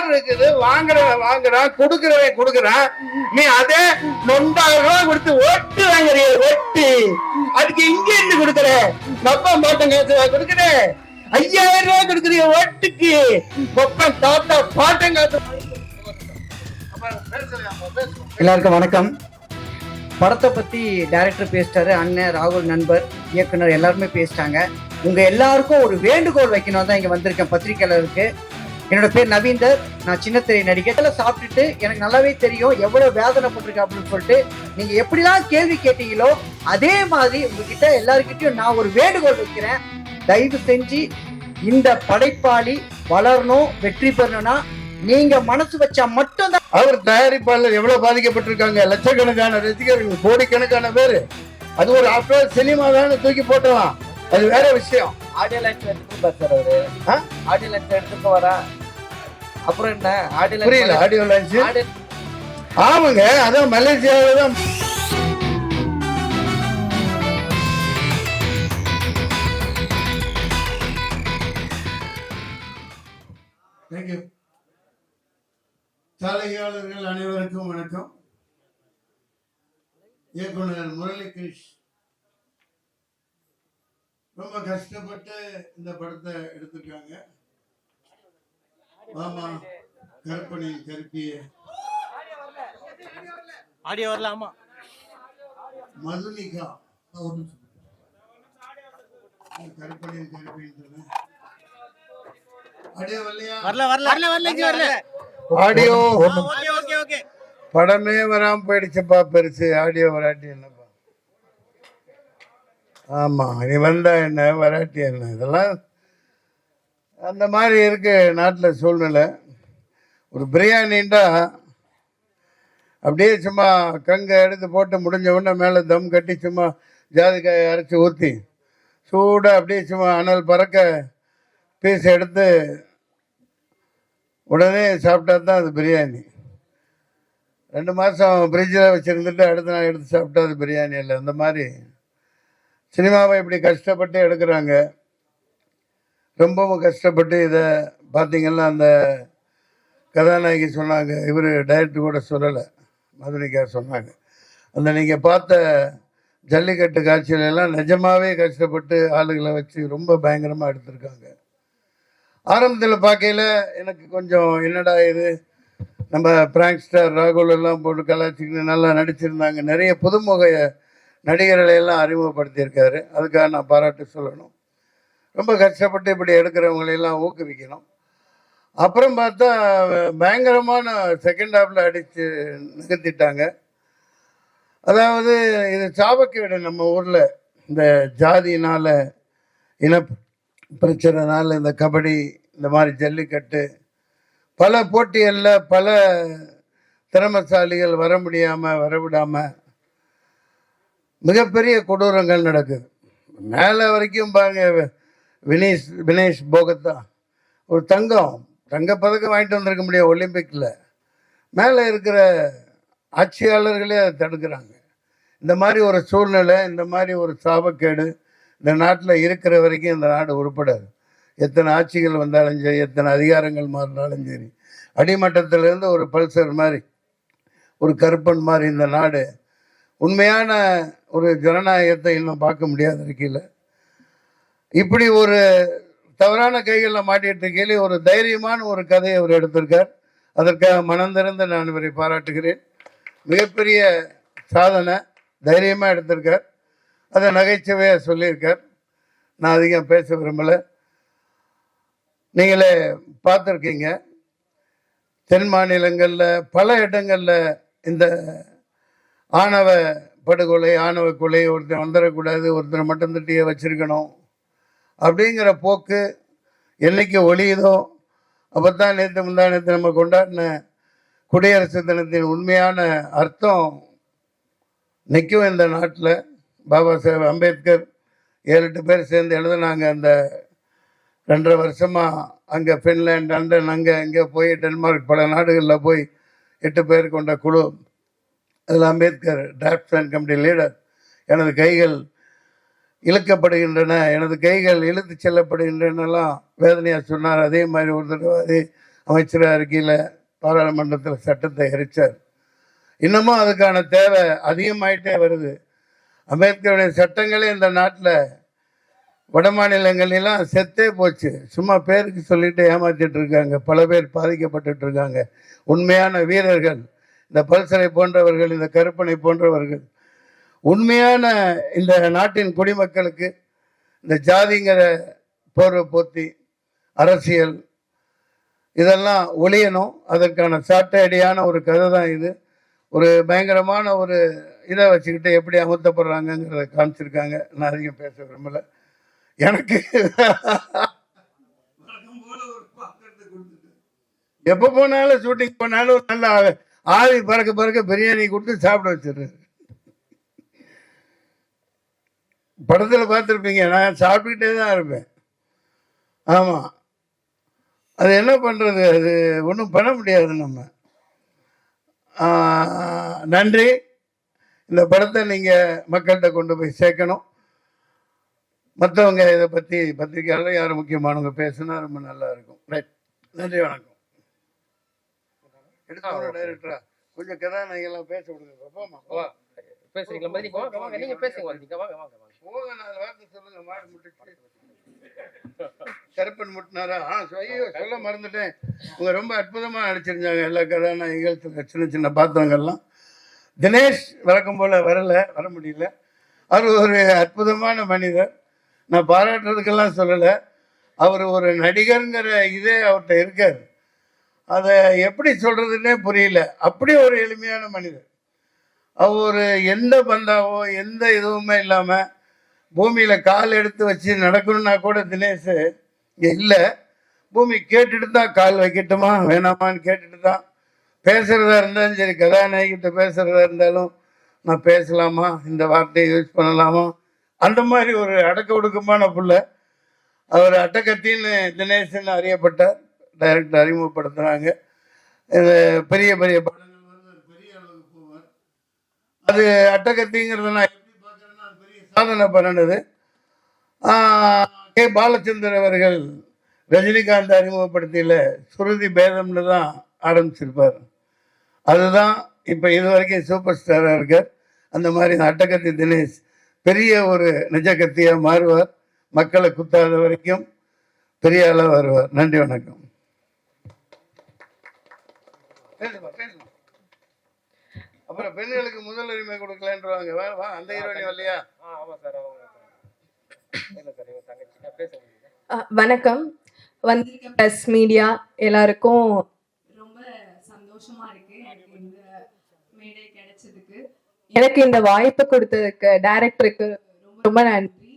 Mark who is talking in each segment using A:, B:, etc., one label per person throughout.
A: Car இருக்குது, வாங்குறான், கொடுக்குறான். நீ அதே 9,000 ரூபாய் கொடுத்து ஒட்டு வாங்குறிய, ஒட்டு. அதுக்கு இங்க இருந்து கொடுக்குற, நப்பா மாட்டங்க கொடுக்குற. 5,000 ரூபாய் கொடுக்குறிய ஒட்டுக்கு, ஒப்பம் தாத்தா பாட்டங்காத்து.
B: எல்லாருக்கும் வணக்கம். படத்தை பற்றி டைரக்டர் பேசிட்டாரு, அண்ணன் ராகுல் நண்பர் இயக்குனர் எல்லாருமே பேசிட்டாங்க. உங்கள் எல்லாருக்கும் ஒரு வேண்டுகோள் வைக்கணும் தான் இங்கே வந்திருக்கேன் பத்திரிகையாளருக்கு. என்னோட பேர் நவீந்தர், நான் சின்ன திரை நடிகை. சாப்பிட்டுட்டு எனக்கு நல்லாவே தெரியும் எவ்வளோ வேதனைப்பட்டிருக்கேன் அப்படின்னு சொல்லிட்டு நீங்கள் எப்படிலாம் கேள்வி கேட்டீங்களோ அதே மாதிரி உங்ககிட்ட எல்லாருக்கிட்டையும் நான் ஒரு வேண்டுகோள் வைக்கிறேன். தயவு செஞ்சு இந்த படைப்பாளி வளரணும், வெற்றி பெறணும்னா நீங்க மனசு வச்சா மட்டும்தான்.
A: அவர் தயாரிப்பாளர் எவ்வளவு பாதிக்கப்பட்டிருக்காங்க, லட்சக்கணக்கான ரசிகர்கள், கோடிக்கணக்கான பேரு. அது ஒரு ஆஃப்டர் சினிமா தான் தூக்கி போட்டலாம், அது வேற விஷயம்.
B: ஆடியோ லைன்ஸ் எடுத்துட்டு சார் அவரு ஆடியோ லைன்ஸ் எடுத்துட்டு வரா. அப்புறம் என்ன ஆடியோ
A: புரியல? ஆடியோ லைன்ஸ் ஆமாங்க, அதான் மலேசியாவில தான். தேங்க்யூ. சாலையாளர்கள் அனைவருக்கும் வணக்கம். இயக்குனர் முரளி கிருஷ் ரொம்ப கஷ்டப்பட்டு இந்த படத்தை எடுத்துருக்காங்க. ஆமா, கற்பனையின் கருப்பிய
C: ஆடியோ வரல. ஆமா,
A: மதுனிகா கற்பனையின் கருப்பின்னு ஆடியோ வரலையா? ஆடியோ படமே வராம போயிடுச்சுப்பா, பெருசு. ஆடியோ வராட்டி என்னப்பா? ஆமா, நீ வந்தா என்ன, வராட்டி என்ன? இதெல்லாம் அந்த மாதிரி இருக்கு நாட்டில் சூழ்நிலை. ஒரு பிரியாணின்டா அப்படியே சும்மா கங்க எடுத்து போட்டு முடிஞ்ச உடனே மேலே தம் கட்டி சும்மா ஜாதிக்காயை அரைச்சி ஊற்றி சூடாக அப்படியே சும்மா அனல் பறக்க பீஸ் எடுத்து உடனே சாப்பிட்டா தான் அது பிரியாணி. 2 மாதம் ஃப்ரிட்ஜில் வச்சுருந்துட்டு அடுத்த நாள் எடுத்து சாப்பிட்டா அது பிரியாணி இல்லை. அந்த மாதிரி சினிமாவை இப்படி கஷ்டப்பட்டு எடுக்கிறாங்க. ரொம்பவும் கஷ்டப்பட்டு. இதை பார்த்திங்கன்னா அந்த கதாநாயகி சொன்னாங்க, இவர் டைரக்டர் கூட சொல்லலை, மதுனிகா சொன்னாங்க. அந்த நீங்கள் பார்த்த ஜல்லிக்கட்டு காட்சியிலெல்லாம் நிஜமாகவே கஷ்டப்பட்டு ஆளுகளை வச்சு ரொம்ப பயங்கரமாக எடுத்திருக்காங்க. ஆரம்பத்தில் பார்க்கையில் எனக்கு கொஞ்சம் என்னடா இது, நம்ம பிராங்க் ஸ்டார் ராகுல் எல்லாம் போட்டு கலாச்சிக்கிட்டு நல்லா நடிச்சிருந்தாங்க. நிறைய புதுமுக நடிகர்களை எல்லாம் அறிமுகப்படுத்தியிருக்காரு. அதுக்காக நான் பாராட்டு சொல்லணும். ரொம்ப கஷ்டப்பட்டு இப்படி எடுக்கிறவங்களையெல்லாம் ஊக்குவிக்கணும். அப்புறம் பார்த்தா பயங்கரமான செகண்ட் ஹாஃபில் அடித்து நிகழ்த்திட்டாங்க. அதாவது இது சாபக்கேடு. நம்ம ஊரில் இந்த ஜாதியினால், இன பிரச்சனைனால இந்த கபடி, இந்த மாதிரி ஜல்லிக்கட்டு, பல போட்டிகளில் பல திறமசாலிகள் வர முடியாமல், வரவிடாமல் மிகப்பெரிய கொடூரங்கள் நடக்குது. மேலே வரைக்கும் பாருங்க, வினேஷ் போகத்தா ஒரு தங்கப்பதக்கம் வாங்கிட்டு வந்திருக்க முடியாது ஒலிம்பிக்கில். மேலே இருக்கிற ஆட்சியாளர்களே அதை தடுக்கிறாங்க. இந்த மாதிரி ஒரு சூழ்நிலை, இந்த மாதிரி ஒரு சாபக்கேடு இந்த நாட்டில் இருக்கிற வரைக்கும் இந்த நாடு உருப்படாது. எத்தனை ஆட்சிகள் வந்தாலும் சரி, எத்தனை அதிகாரங்கள் மாறினாலும் சரி, அடிமட்டத்திலேருந்து ஒரு பல்சர் மாதிரி, ஒரு கருப்பன் மாதிரி இந்த நாடு உண்மையான ஒரு ஜனநாயகத்தை இன்னும் பார்க்க முடியாத இருக்கையில் இப்படி ஒரு தவறான கைகளில் மாட்டிட்டு இருக்கையிலே ஒரு தைரியமான ஒரு கதையை அவர் எடுத்திருக்கார். அதற்காக மனந்திறந்து நான் இவரை பாராட்டுகிறேன். மிகப்பெரிய சாதனை, தைரியமாக எடுத்திருக்கார். அதை நகைச்சுவையாக சொல்லியிருக்கார். நான் அதிகம் பேச விரும்பலை. நீங்களே பார்த்துருக்கீங்க, தென் மாநிலங்களில் பல இடங்களில் இந்த ஆணவ படுகொலை, ஆணவ கொலை, ஒருத்தர் வந்துடக்கூடாது, ஒருத்தரை மட்டும் தட்டியே வச்சிருக்கணும் அப்படிங்கிற போக்கு என்னைக்கு ஒழியுதோ அப்போ தான் முந்தானத்தை நம்ம கொண்டாடின குடியரசு தினத்தின் உண்மையான அர்த்தம் நிற்கும் இந்த நாட்டில். பாபா சாஹேப் அம்பேத்கர் 7-8 பேர் சேர்ந்து எழுதுனாங்க. அந்த 2.5 வருஷமாக அங்கே ஃபின்லாண்ட், லண்டன், இங்கே போய் டென்மார்க், பல நாடுகளில் போய் 8 பேர் கொண்ட குழு. அதில் அம்பேத்கர் டிராஃப்ட்மேன் கமிட்டி லீடர். எனது கைகள் இழுக்கப்படுகின்றன, எனது கைகள் இழுத்து செல்லப்படுகின்றனெல்லாம் வேதனையாக சொன்னார். அதே மாதிரி ஒரு தடவை அமைச்சராக இருக்கையில் பாராளுமன்றத்தில் சட்டத்தை எரிச்சார். இன்னமும் அதுக்கான தேவை அதிகமாயிட்டே வருது. அம்பேத்கருடைய சட்டங்களே இந்த நாட்டில் வட மாநிலங்களெல்லாம் செத்தே போச்சு. சும்மா பேருக்கு சொல்லிட்டு ஏமாற்றிட்டு இருக்காங்க. பல பேர் பாதிக்கப்பட்டு இருக்காங்க. உண்மையான வீரர்கள் இந்த பல்சரை போன்றவர்கள், இந்த கருப்பனை போன்றவர்கள் உண்மையான இந்த நாட்டின் குடிமக்களுக்கு இந்த ஜாதிங்கிற போர்வை போத்தி அரசியல் இதெல்லாம் ஒழியணும். அதற்கான சாட்டையடியான ஒரு கதை தான் இது. ஒரு பயங்கரமான ஒரு இதை வச்சுக்கிட்டு எப்படி அமர்த்தப்படுறாங்கங்கிறத காமிச்சிருக்காங்க. நான் அதிகம் பேச விரும்பலை. எனக்கு எப்போ போனாலும் ஷூட்டிங் போனாலும் ஒரு நல்ல ஆவி பறக்க பறக்க பிரியாணி கொடுத்து சாப்பிட வச்சிடுறாரு. படத்தில் பார்த்துருப்பீங்க, நான் சாப்பிட்டுக்கிட்டே தான் இருப்பேன். ஆமாம், அது என்ன பண்ணுறது, அது ஒன்றும் பண்ண முடியாது நம்ம. நன்றி. இந்த படத்தை நீங்கள் மக்கள்கிட்ட கொண்டு போய் சேர்க்கணும். மற்றவங்க இதை பற்றி பத்திரிக்கையாளர் யாரும் முக்கியமானவங்க பேசுனா ரொம்ப நல்லா இருக்கும். ரைட், நன்றி, வணக்கம். எடுத்து டைரக்டரா கொஞ்சம் கதாநாயகெல்லாம் பேச விடுங்க.
C: பேசுறீங்களா? நீங்க பேசுங்க.
A: போக 4 வார்த்தை சொல்லுங்க. மாடு முட்டுச்சு, கருப்பன் முட்டினாரா? ஐயோ சொல்ல மறந்துட்டேன். இவங்க ரொம்ப அற்புதமாக நடிச்சிருந்தாங்க. எல்லா கதாநாயகிகள் சின்ன சின்ன பாத்திரங்கள்லாம். தினேஷ் வழக்கம் போல் வர முடியல. அவர் ஒரு அற்புதமான மனிதர். நான் பாராட்டுறதுக்கெல்லாம் சொல்லலை. அவர் ஒரு நடிகருங்கிற இதே அவர்கிட்ட இருக்கார். அதை எப்படி சொல்கிறதுன்னே புரியல. அப்படி ஒரு எளிமையான மனிதர். அவர் எந்த பந்தாவோ எந்த இதுவுமே இல்லாமல் பூமியில் கால் எடுத்து வச்சு நடக்கணும்னா கூட தினேஷ் இங்கே இல்லை. பூமி கேட்டுட்டு தான் கால் வைக்கட்டுமா வேணாமான்னு கேட்டுட்டு தான். பேசுகிறதா இருந்தாலும் சரி, கதாநாயகிட்ட பேசுகிறதா இருந்தாலும் நான் பேசலாமா, இந்த வார்த்தையை யூஸ் பண்ணலாமா, அந்த மாதிரி ஒரு அடக்க ஒடுக்கமான பிள்ளை. அவர் அட்டக்கத்தின்னு தினேஷன் அறியப்பட்டார். டைரக்டர் அறிமுகப்படுத்துகிறாங்க. பெரிய பெரிய படங்கள் வந்து பெரிய அளவுக்கு போவார். அது அட்டகத்திங்கிறது நான் எப்படி பார்க்குறேன்னா அது பெரிய சாதனை பண்ணினது. கே பாலச்சந்தர் அவர்கள் ரஜினிகாந்த் அறிமுகப்படுத்தியில் சுருதி பேதம்னு தான் ஆரம்பிச்சிருப்பார். அதுதான் இப்போ இது வரைக்கும் சூப்பர் ஸ்டாராக இருக்கார். அந்த மாதிரி இந்த அட்டகத்தி தினேஷ் பெரிய ஒரு நிஜகத்தியாக மாறுவார். மக்களை குத்தாத வரைக்கும் பெரிய அளவு வருவார். நன்றி, வணக்கம். அப்புறம் பெண்களுக்கு முதல் உரிமை கொடுக்கலன்றாங்க. வா, அந்த ஹீரோயினி வரலையா?
D: வணக்கம். வந்திருக்க பிரஸ் மீடியா எல்லாருக்கும் ரொம்ப சந்தோஷமா இருக்கு எனக்கு இந்த மேடை கிடைச்சதுக்கு. எனக்கு இந்த வாய்ப்பு கொடுத்ததுக்கு டைரக்டருக்கு ரொம்ப ரொம்ப நன்றி.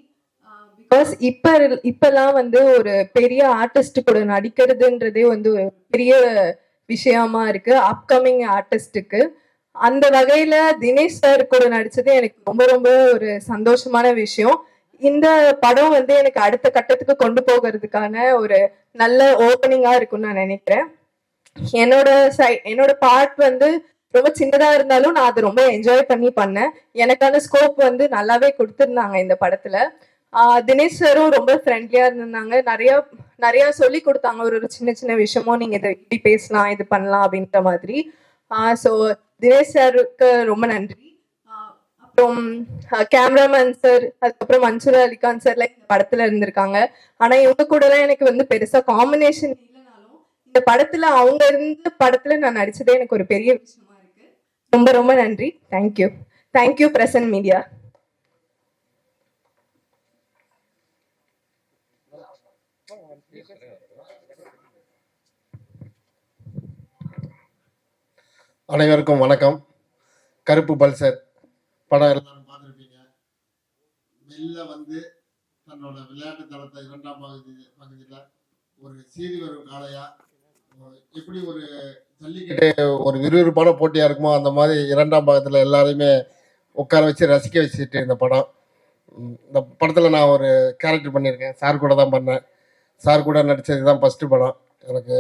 D: பிகாஸ் இப்பெல்லாம் வந்து ஒரு பெரிய ஆர்டிஸ்ட் கூட நடிக்கிறதுன்றதே வந்து ஒரு பெரிய விஷயமா இருக்கு அப்கமிங் ஆர்டிஸ்டுக்கு. அந்த வகையில தினேஷ் சார் கூட நடிச்சது எனக்கு ரொம்ப ரொம்ப ஒரு சந்தோஷமான விஷயம். இந்த படம் வந்து எனக்கு அடுத்த கட்டத்துக்கு கொண்டு போகிறதுக்கான ஒரு நல்ல ஓப்பனிங்கா இருக்கும்னு நான் நினைக்கிறேன். என்னோட பார்ட் வந்து ரொம்ப சின்னதா இருந்தாலும் நான் அதை ரொம்ப என்ஜாய் பண்ணி பண்ணேன். எனக்கான ஸ்கோப் வந்து நல்லாவே கொடுத்துருந்தாங்க இந்த படத்துல. தினேஷ் சாரும் ரொம்ப ஃப்ரெண்ட்லியா இருந்தாங்க. நிறைய சொல்லி கொடுத்தாங்க. ஒரு சின்ன சின்ன விஷயமும் நீங்க இதை இப்படி பேசலாம், இது பண்ணலாம் அப்படின்ற மாதிரி. ஸோ தினேஷ் சாருக்கு ரொம்ப நன்றி. அப்புறம் கேமராமேன் சார், அதுக்கப்புறம் மன்சூர் அலிகான் சார்லாம் இந்த படத்துல இருந்திருக்காங்க. ஆனா இவங்க கூட எல்லாம் எனக்கு வந்து பெருசா காம்பினேஷன் இல்லைனாலும் இந்த படத்துல அவங்க இருந்த படத்துல நான் நடிச்சதே எனக்கு ஒரு பெரிய விஷயமா இருக்கு. ரொம்ப ரொம்ப நன்றி. Thank you present media.
E: அனைவருக்கும் வணக்கம். கருப்பு பல்சர் படம் எல்லாரும் பார்த்துருப்பீங்க. வெளில வந்து தன்னோட விளையாட்டு தளத்தை 2ஆம் பகுதியில் ஒரு சீறி வரும் காளையா எப்படி ஒரு ஜல்லிக்கட்டு ஒரு விறுவிறுப்பான போட்டியாக இருக்குமோ அந்த மாதிரி 2ஆம் பாகத்தில் எல்லாரையுமே உட்கார வச்சு ரசிக்க வச்சுட்டு இந்த படம். இந்த படத்தில் நான் ஒரு கேரக்டர் பண்ணியிருக்கேன். சார் கூட தான் பண்ணேன். சார் கூட நடித்தது தான் ஃபஸ்ட்டு படம். எனக்கு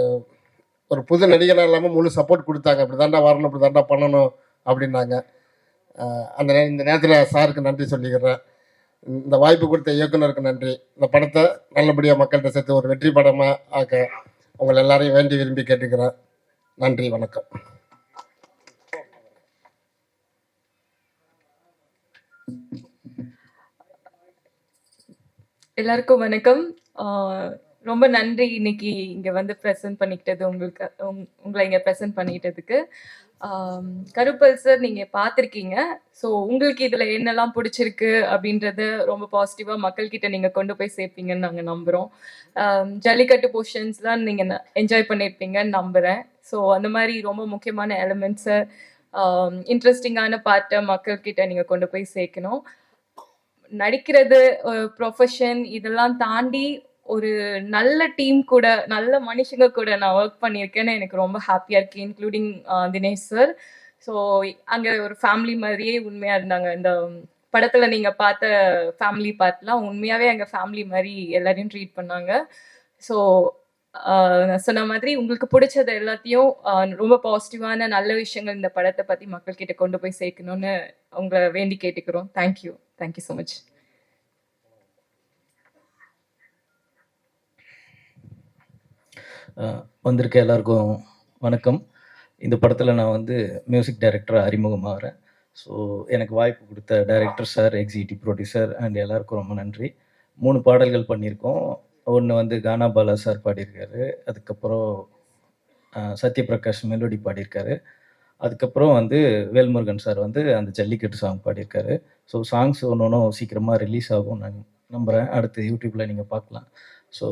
E: ஒரு புது நடிகனாக இல்லாமல் முழு சப்போர்ட் கொடுத்தாங்க. இப்படி தாண்டா வரணும், இப்படி தாண்டா பண்ணணும் அப்படின்னாங்க. இந்த நேரத்தில் சாருக்கு நன்றி சொல்லிக்கிறேன். இந்த வாய்ப்பு கொடுத்த இயக்குனருக்கு நன்றி. இந்த படத்தை நல்லபடியாக மக்கள்கிட்ட சேர்த்து ஒரு வெற்றி படமாக ஆக்க உங்களை எல்லாரையும் வேண்டி விரும்பி கேட்டுக்கிறேன். நன்றி, வணக்கம்.
F: எல்லாருக்கும் வணக்கம். ரொம்ப நன்றி இன்னைக்கு இங்க வந்து ப்ரெசென்ட் பண்ணிக்கிட்டது உங்களுக்கு உங்களை இங்க ப்ரெசென்ட் பண்ணிக்கிட்டதுக்கு. கருப்பல் சார் நீங்க பார்த்துருக்கீங்க. ஸோ உங்களுக்கு இதுல என்னெல்லாம் பிடிச்சிருக்கு அப்படின்றத ரொம்ப பாசிட்டிவா மக்கள்கிட்ட நீங்க கொண்டு போய் சேர்ப்பீங்கன்னு நாங்க நம்புறோம். ஜல்லிக்கட்டு போர்ஷன்ஸ்லாம் நீங்க என்ஜாய் பண்ணியிருப்பீங்கன்னு நம்புறேன். ஸோ அந்த மாதிரி ரொம்ப முக்கியமான எலிமெண்ட்ஸை இன்ட்ரெஸ்டிங்கான பார்ட்டை மக்கள்கிட்ட நீங்க கொண்டு போய் சேர்க்கணும். நடிக்கிறது ப்ரொஃபஷன் இதெல்லாம் தாண்டி ஒரு நல்ல டீம் கூட நல்ல மனுஷங்க கூட நான் ஒர்க் பண்ணியிருக்கேன்னு எனக்கு ரொம்ப ஹாப்பியாக இருக்கு, இன்க்ளூடிங் தினேஷ் சார். ஸோ அங்கே ஒரு ஃபேமிலி மாதிரியே உண்மையாக இருந்தாங்க. இந்த படத்தில் நீங்கள் பார்த்த ஃபேமிலி பார்ட்லாம் உண்மையாகவே எங்கள் ஃபேமிலி மாதிரி எல்லாரையும் ட்ரீட் பண்ணாங்க. ஸோ நான் சொன்ன மாதிரி உங்களுக்கு பிடிச்சது எல்லாத்தையும் ரொம்ப பாசிட்டிவான நல்ல விஷயங்கள் இந்த படத்தை பற்றி மக்கள்கிட்ட கொண்டு போய் சேர்க்கணும்னு உங்களை வேண்டி கேட்டுக்கிறோம். Thank you so much.
G: வந்திருக்க எல்லாருக்கும் வணக்கம். இந்த படத்தில் நான் வந்து மியூசிக் டைரக்டராக அறிமுகமாகிறேன். ஸோ எனக்கு வாய்ப்பு கொடுத்த director sir, executive producer and எல்லாருக்கும் ரொம்ப நன்றி. 3 பாடல்கள் பண்ணியிருக்கோம். ஒன்று வந்து கானா பாலா சார் பாடியிருக்காரு, அதுக்கப்புறம் சத்யபிரகாஷ் மெலோடி பாடியிருக்காரு, அதுக்கப்புறம் வந்து வேல்முருகன் சார் வந்து அந்த ஜல்லிக்கட்டு சாங் பாடியிருக்காரு. ஸோ சாங்ஸ் ஒன்று சீக்கிரமாக ரிலீஸ் ஆகும் நான் நம்புகிறேன். அடுத்து யூடியூப்பில் நீங்கள் பார்க்கலாம். ஸோ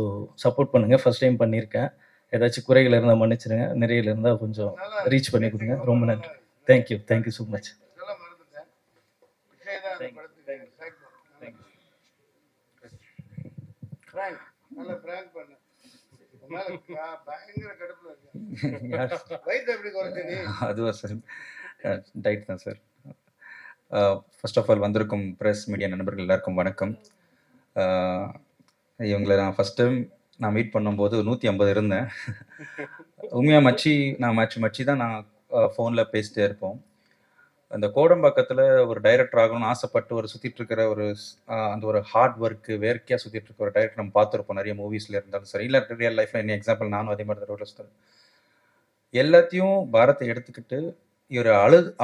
G: சப்போர்ட் பண்ணுங்கள். ஃபஸ்ட் டைம் பண்ணியிருக்கேன். ஏதாச்சும் குறைகள் இருந்தால் மன்னிச்சிடுங்க, நிறைய இருந்தால் கொஞ்சம் ரீச் பண்ணி கொடுங்க. ரொம்ப நன்றி. Thank you so much.
H: அதுவா சார்? டைட் தான் சார். ஃபர்ஸ்ட் ஆஃப் ஆல் வந்திருக்கும் ப்ரெஸ் மீடியா நண்பர்கள் எல்லாருக்கும் வணக்கம். இவங்களை நான் ஃபஸ்ட் டைம் நான் மீட் பண்ணும்போது 150 இருந்தேன். உண்மையாக மச்சி தான் நான் ஃபோனில் பேசிட்டே இருப்போம். அந்த கோடம்பாக்கத்தில் ஒரு டைரக்டர் ஆகணும்னு ஆசைப்பட்டு ஒரு சுற்றிட்டு இருக்கிற ஒரு அந்த ஒரு ஹார்ட் ஒர்க்கு வேர்க்கையாக சுற்றிட்டு இருக்க ஒரு டைரக்டர் நம்ம பார்த்துருப்போம் நிறைய மூவிஸில் இருந்தாலும் சரி, இல்லை ரியல் லைஃப்பில் என்ன எக்ஸாம்பிள் நானும் அதே மாதிரி தான் ரோட்டில் சுற்றுறேன். எல்லாத்தையும் பாரத்தை எடுத்துக்கிட்டு இவர்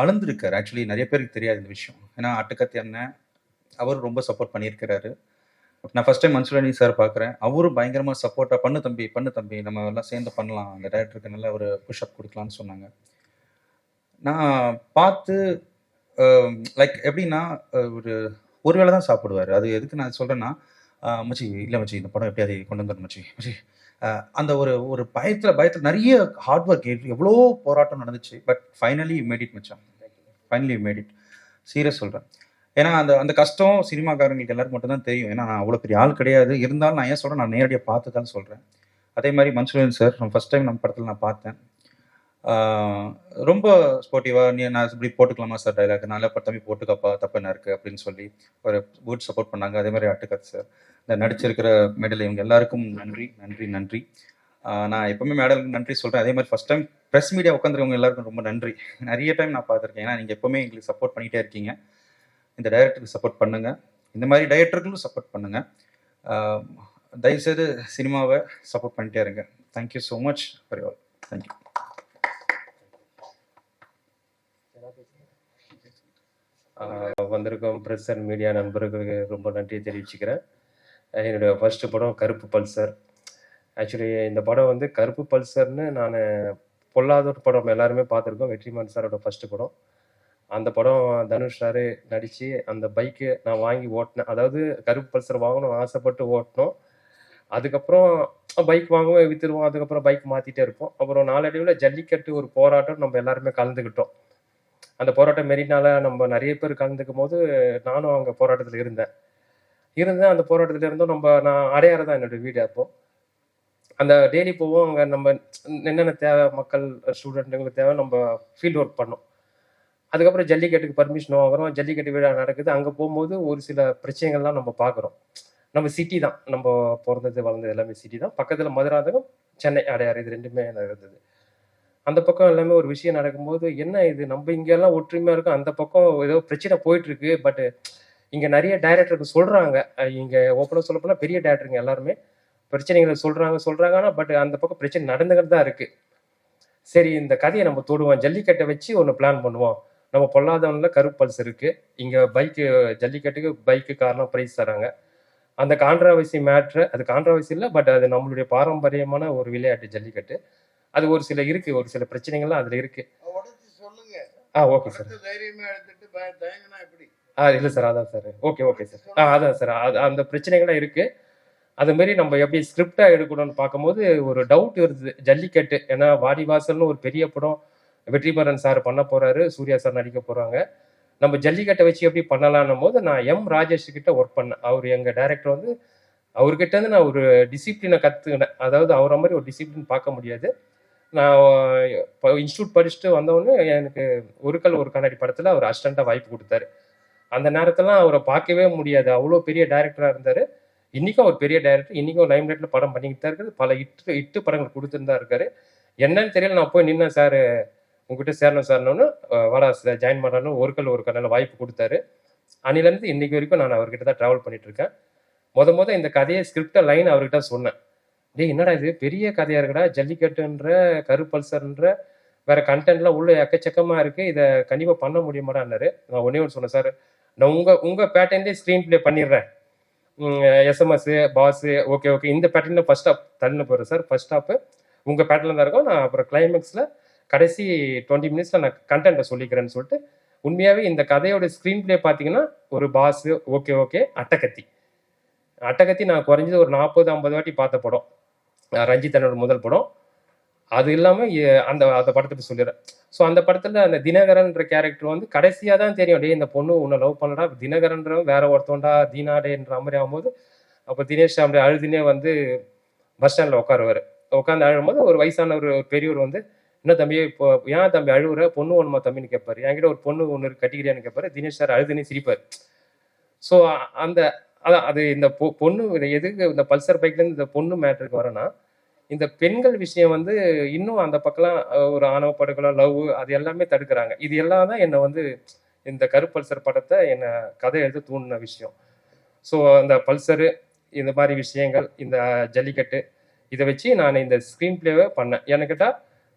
H: அழுந்திருக்காரு. ஆக்சுவலி நிறைய பேருக்கு தெரியாது இந்த விஷயம். ஏன்னா அட்டுக்கத்தி அண்ணன் அவர் ரொம்ப சப்போர்ட் பண்ணியிருக்கிறாரு. நான் first time Mansoor Ali sir பார்க்குறேன். அவரும் பயங்கரமாக சப்போர்ட்டாக பண்ணு தம்பி நம்ம எல்லாம் சேர்ந்து பண்ணலாம், அந்த டைரக்டருக்கு நல்ல ஒரு புஷ்அப் கொடுக்கலான்னு சொன்னாங்க. நான் பார்த்து லைக் எப்படின்னா ஒரு வேளை தான் சாப்பிடுவார். அது எதுக்கு நான் சொல்கிறேன்னா, மச்சி இந்த படம் எப்படியாவது கொண்டு வந்துடணும் மச்சி அந்த ஒரு பயத்தில் நிறைய ஹார்ட் ஒர்க், எவ்வளோ போராட்டம் நடந்துச்சு. பட் ஃபைனலி மேட் இட் மச்சான், ஃபைனலி மேட் இட். சீரியஸ் சொல்கிறேன். ஏன்னா அந்த கஷ்டம் சினிமாக்காரங்களுக்கு எல்லாருக்கும் மட்டும் தான் தெரியும். ஏன்னா நான் அவ்வளோ பெரிய ஆள் கிடையாது. இருந்தாலும் நான் ஏன் சொல்கிறேன், நான் நேரடியாக பார்த்து தான் சொல்கிறேன். அதே மாதிரி மன்சூர் சார் நம்ம ஃபஸ்ட் டைம் நம்ம படத்தில் நான் பார்த்தேன். ரொம்ப ஸ்போர்ட்டிவாக நான் இப்படி போட்டுக்கலாமா சார் டைலாக், நல்லா தம்பி போட்டுக்கப்பா, தப்பு என்ன இருக்குது அப்படின்னு சொல்லி ஒரு குட் சப்போர்ட் பண்ணாங்க. அதே மாதிரி அட்டுக்கத் சார், இந்த நடிச்சிருக்கிற மெடல், இவங்க எல்லாருக்கும் நன்றி. நான் எப்பவுமே மேடலுக்கு நன்றி சொல்கிறேன். அதே மாதிரி ஃபஸ்ட் டைம் ப்ரெஸ் மீடியா உட்காந்துருவங்க எல்லாருக்கும் ரொம்ப நன்றி. நிறைய டைம் நான் பார்த்துருக்கேன். ஏன்னா நீங்கள் எப்போவுமே எங்களுக்கு சப்போர்ட் பண்ணிகிட்டே இருக்கீங்க. இந்த டைரக்டருக்கு சப்போர்ட் பண்ணுங்கள், இந்த மாதிரி டைரக்டர்களும் சப்போர்ட் பண்ணுங்கள். தயவுசெய்து சினிமாவை சப்போர்ட் பண்ணிட்டே இருங்க. Thank you so much for you all. Thank you.
C: வந்திருக்கும் ப்ரெஸ் அண்ட் மீடியா நண்பர்களுக்கு ரொம்ப நன்றியை தெரிவிச்சுக்கிறேன். என்னுடைய ஃபர்ஸ்ட் படம் கருப்பு பல்சர். ஆக்சுவலி இந்த படம் வந்து கருப்பு பல்சர்னு நான் பொல்லாதோர் படம் எல்லாருமே பார்த்துருக்கோம். வெற்றிமாறன் சாரோட ஃபர்ஸ்ட் படம். அந்த படம் தனுஷ் சார் நடித்து அந்த பைக்கு நான் வாங்கி ஓட்டினேன். அதாவது கருப்பு பல்சர் வாங்கணும் ஆசைப்பட்டு ஓட்டினோம். அதுக்கப்புறம் பைக் வாங்குவோம், விற்றுருவோம். அதுக்கப்புறம் பைக் மாற்றிட்டே இருப்போம். அப்புறம் நாளடைவில் ஜல்லிக்கட்டு ஒரு போராட்டம் நம்ம எல்லாருமே கலந்துக்கிட்டோம். அந்த போராட்டம் மெரினால நம்ம நிறைய பேர் கலந்துக்கும் போது நானும் அங்கே போராட்டத்தில் இருந்தேன். அந்த போராட்டத்தில் இருந்தும் நான் அடையாறு தான் என்னோடய வீடு. அப்போது அந்த டெய்லி போவோம். அங்கே நம்ம என்னென்ன தேவை, மக்கள் ஸ்டூடெண்ட்டுங்களுக்கு தேவை, நம்ம ஃபீல்டு ஒர்க் பண்ணோம். அதுக்கப்புறம் ஜல்லிக்கட்டுக்கு பர்மிஷன் வாங்குகிறோம். ஜல்லிக்கட்டு விழா நடக்குது. அங்கே போகும்போது ஒரு சில பிரச்சனைகள்லாம் நம்ம பார்க்குறோம். நம்ம சிட்டி தான், நம்ம பிறந்தது வளர்ந்தது எல்லாமே சிட்டி தான். பக்கத்தில் மதுராந்தகம், சென்னை அடையாறு, இது ரெண்டுமே நடந்தது. அந்த பக்கம் எல்லாமே ஒரு விஷயம் நடக்கும்போது என்ன இது நம்ம இங்கெல்லாம் ஒற்றுமையாக இருக்கும், அந்த பக்கம் ஏதோ பிரச்சனை போயிட்டுருக்கு. பட்டு இங்கே நிறைய டைரக்டருக்கு சொல்கிறாங்க. இங்கே ஓப்பனாக சொல்ல போனால் பெரிய டைரக்டருங்க எல்லாருமே பிரச்சனைகளை சொல்கிறாங்க. ஆனால் பட் அந்த பக்கம் பிரச்சனை நடந்துக்கிட்டு தான் இருக்குது. சரி, இந்த கதையை நம்ம தொடுவோம், ஜல்லிக்கட்டை வச்சு ஒன்று பிளான் பண்ணுவோம். நம்ம பொல்லாதவனில் கருப்பு பல்ஸ் இருக்குது. இங்கே பைக்கு ஜல்லிக்கட்டுக்கு பைக்கு காரணம் ப்ரைஸ் தராங்க. அந்த கான்ட்ராவர்சி மேட்ரு, அது கான்ட்ராவர்சி இல்லை, பட் அது நம்மளுடைய பாரம்பரியமான ஒரு விளையாட்டு ஜல்லிக்கட்டு. அது ஒரு சில இருக்குது, ஒரு சில பிரச்சனைகள்லாம் அதில் இருக்குது. Okay sir. இல்லை சார், அதான் சார். Okay sir. அதான் சார், அந்த பிரச்சனைகள்லாம் இருக்குது. அதுமாரி நம்ம எப்படி ஸ்கிரிப்டாக எடுக்கணும்னு பார்க்கும்போது ஒரு டவுட் வருது ஜல்லிக்கட்டு. ஏன்னா வாடிவாசல்னு ஒரு பெரிய படம் வெற்றிமாறன் சார் பண்ண போகிறாரு, சூர்யா சார் நடிக்க போகிறாங்க. நம்ம ஜல்லிக்கட்டை வச்சு எப்படி பண்ணலான்னும் போது நான் ராஜேஷ் கிட்ட ஒர்க் பண்ணேன். அவர் எங்கள் டைரக்டர் வந்து, அவர்கிட்ட இருந்து நான் ஒரு டிசிப்ளினை கற்றுக்கினேன். அதாவது அவரை மாதிரி ஒரு டிசிப்ளின் பார்க்க முடியாது. நான் இப்போ இன்ஸ்டியூட் படிச்சுட்டு வந்தவொடனே எனக்கு ஒரு கல் ஒரு கண்ணாடி படத்தில் அவர் அசிஸ்டண்ட்டாக வாய்ப்பு கொடுத்தாரு. அந்த நேரத்திலாம் அவரை பார்க்கவே முடியாது, அவ்வளோ பெரிய டைரக்டராக இருந்தார். இன்றைக்கும் அவர் பெரிய டைரக்டர், இன்றைக்கும் லைம்லைட்டில் படம் பண்ணிக்கிட்டு தான் இருக்குது. பல இட்டு படங்கள் கொடுத்துருந்தா இருக்காரு. என்னன்னு தெரியல, நான் போய் நின்னேன், சார் உங்ககிட்ட சேரணும் சார்னு, வாடா சார் ஜாயின் பண்ணான்னு ஒரு கல் ஒரு கண்ணில் வாய்ப்பு கொடுத்தாரு. அன்னிலேருந்து இன்னைக்கு வரைக்கும் நான் அவர்கிட்ட தான் ட்ராவல் பண்ணிட்டு இருக்கேன். முத இந்த கதையை ஸ்கிரிப்டை லைன் அவர்கிட்ட சொன்னேன். டேய், என்னடா இது பெரிய கதையாக இருக்குடா, ஜல்லிக்கட்டுன்ற கருப்பல்சர்ன்ற வேற கண்டென்ட்லாம் உள்ள எக்கச்சக்கமாக இருக்குது, இதை கண்டிப்பாக பண்ண முடியுமாடான்னாரு. நான் ஒன்றே ஒன்று சொன்னேன், சார் நான் உங்கள் பேட்டர்ன்லேயே ஸ்க்ரீன் ப்ளே பண்ணிடுறேன். எஸ்எம்எஸ் பாஸு ஓகே இந்த பேட்டர்னில் ஃபர்ஸ்ட் ஸ்டாப் தள்ளின போகிறேன் சார். ஃபர்ஸ்ட் ஸ்டாப்பு உங்கள் பேட்டர்னில் தான் இருக்கும். நான் அப்புறம் கிளைமேக்ஸில் கடைசி 20 மினிட்ஸில் நான் கண்டென்ட்டை சொல்லிக்கிறேன்னு சொல்லிட்டு, உண்மையாகவே இந்த கதையோட ஸ்க்ரீன் ப்ளே பார்த்தீங்கன்னா ஒரு பாஸு ஓகே அட்டகத்தி நான் குறைஞ்சது ஒரு 40-50 வாட்டி பார்த்த படம். ரஞ்சித் அண்ணனோட முதல் படம். அது இல்லாமல் அந்த படத்தை பற்றி சொல்லிடுறேன். ஸோ அந்த படத்தில் அந்த தினகரன்ற கேரக்டர் வந்து கடைசியாக தான் தெரியும், டே இந்த பொண்ணு உன்னை லவ் பண்ணடா, தினகரன்றவன் வேற ஒருத்தவன்டா தீனாடேன்ற மாதிரி ஆகும்போது, அப்போ தினேஷ் அப்படி அழுதுனே வந்து பஸ் ஸ்டாண்டில் உட்காருவார். உட்காந்து அழும்போது ஒரு வயசான ஒரு பெரியவர் வந்து, என்ன தம்பி இப்போ ஏன் தம்பி அழுவுற, பொண்ணு ஒன்றுமா தம்பின்னு கேட்பாரு. என்கிட்ட ஒரு பொண்ணு ஒன்று கட்டிக்கிறியான்னு கேட்பாரு. தினேஷ் சார் அழுதுனே சிரிப்பார். ஸோ அதான் அது இந்த பொண்ணு எதுக்கு இந்த பல்சர் பைக்லேருந்து இந்த பொண்ணு மேட்டருக்கு வரேன்னா, இந்த பெண்கள் விஷயம் வந்து இன்னும் அந்த பக்கம்லாம் ஒரு ஆணவ படுகொலை, லவ், அது எல்லாமே தடுக்கிறாங்க. இது எல்லாம் தான் என்னை வந்து இந்த கருப்பல்சர் படத்தை என்னை கதை எழுத தூண்டின விஷயம். ஸோ அந்த பல்சரு, இந்த மாதிரி விஷயங்கள், இந்த ஜல்லிக்கட்டு, இதை வச்சு நான் இந்த ஸ்க்ரீன் பிளேவை பண்ணேன். எனக்கிட்ட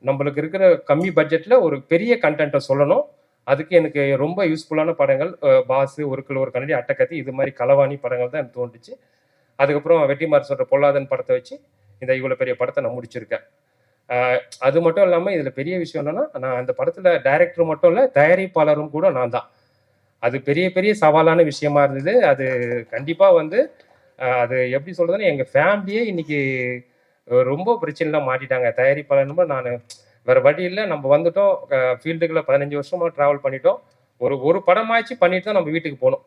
C: நம்மளுக்கு இருக்கிற கம்மி பட்ஜெட்டில் ஒரு பெரிய கண்டென்ட்டை சொல்லணும். அதுக்கு எனக்கு ரொம்ப யூஸ்ஃபுல்லான படங்கள் பாஸு, ஒரு கிலோ ஒரு கண்ணாடி, அட்டக்கத்தி, இது மாதிரி களவாணி படங்கள் தான் எனக்கு தோன்றுச்சு. அதுக்கப்புறம் வெற்றிமாறன் சொல்கிற பொல்லாதன் படத்தை வச்சு இந்த இவ்வளோ பெரிய படத்தை நான் முடிச்சிருக்கேன். அது மட்டும் இல்லாமல் இதில் பெரிய விஷயம் என்னென்னா, நான் அந்த படத்தில் டைரக்டர் மட்டும் இல்லை, தயாரிப்பாளரும் கூட நான் தான். அது பெரிய சவாலான விஷயமா இருந்தது. அது கண்டிப்பாக வந்து அது எப்படி சொல்கிறதுன்னா, எங்கள் ஃபேமிலியே இன்னைக்கு ரொம்ப பிரச்சனைலாம் மாட்டிட்டாங்க. தயாரிப்பாளர் நான் வேறு வழி இல்லை, நம்ம வந்துட்டோம் ஃபீல்டுக்குள்ளே 15 வருஷமாக ட்ராவல் பண்ணிட்டோம். ஒரு படமாச்சு பண்ணிட்டு தான் நம்ம வீட்டுக்கு போகணும்.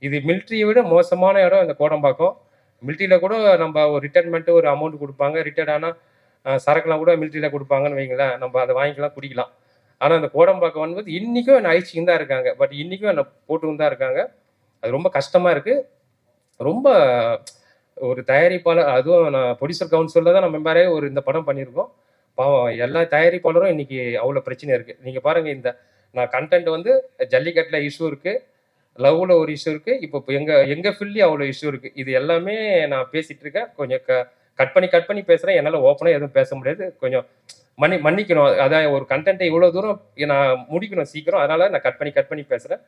C: இது மிலிட்ரியை விட மோசமான இடம் இந்த கோடம்பாக்கம். மிலிட்ரியில் கூட நம்ம ஒரு ரிட்டைர்மெண்ட்டு ஒரு அமௌண்ட் கொடுப்பாங்க, ரிட்டையர்ட் ஆனால் சரக்குலாம் கூட மிலிட்ரியில் கொடுப்பாங்கன்னு வைங்களேன், நம்ம அதை வாங்கிக்கலாம், குடிக்கலாம். ஆனால் அந்த கோடம்பாக்கம் வந்து இன்றைக்கும் என்னை அழிச்சின்னு தான் இருக்காங்க, பட் இன்றைக்கும் என்னை போட்டுன்னு தான் இருக்காங்க. அது ரொம்ப கஷ்டமாக இருக்குது. ரொம்ப ஒரு தயாரிப்பாளர், அதுவும் நான் ப்ரொடியூசர் கவுன்சிலில் தான் நம்ம மெம்பரே ஒரு இந்த படம் பண்ணியிருக்கோம். பாவம் எல்லா தயாரிப்பாளரும் இன்னைக்கு அவ்வளோ பிரச்சனை இருக்குது. நீங்கள் பாருங்கள், இந்த நான் கண்டென்ட் வந்து ஜல்லிக்கட்டில் இஷ்யூ இருக்குது, லவ்வில் ஒரு இஷ்யூ இருக்குது, இப்போ எங்கள் ஃபீல்ட்லேயும் அவ்வளோ இஷ்யூ இருக்குது. இது எல்லாமே நான் பேசிகிட்டு இருக்கேன். கொஞ்சம் கட் பண்ணி பேசுகிறேன். என்னால் ஓப்பனாக எதுவும் பேச முடியாது. கொஞ்சம் மன்னிக்கணும். அதான் ஒரு கண்டென்ட்டை இவ்வளோ தூரம் நான் முடிக்கணும் சீக்கிரம், அதனால் நான் கட் பண்ணி பேசுகிறேன்.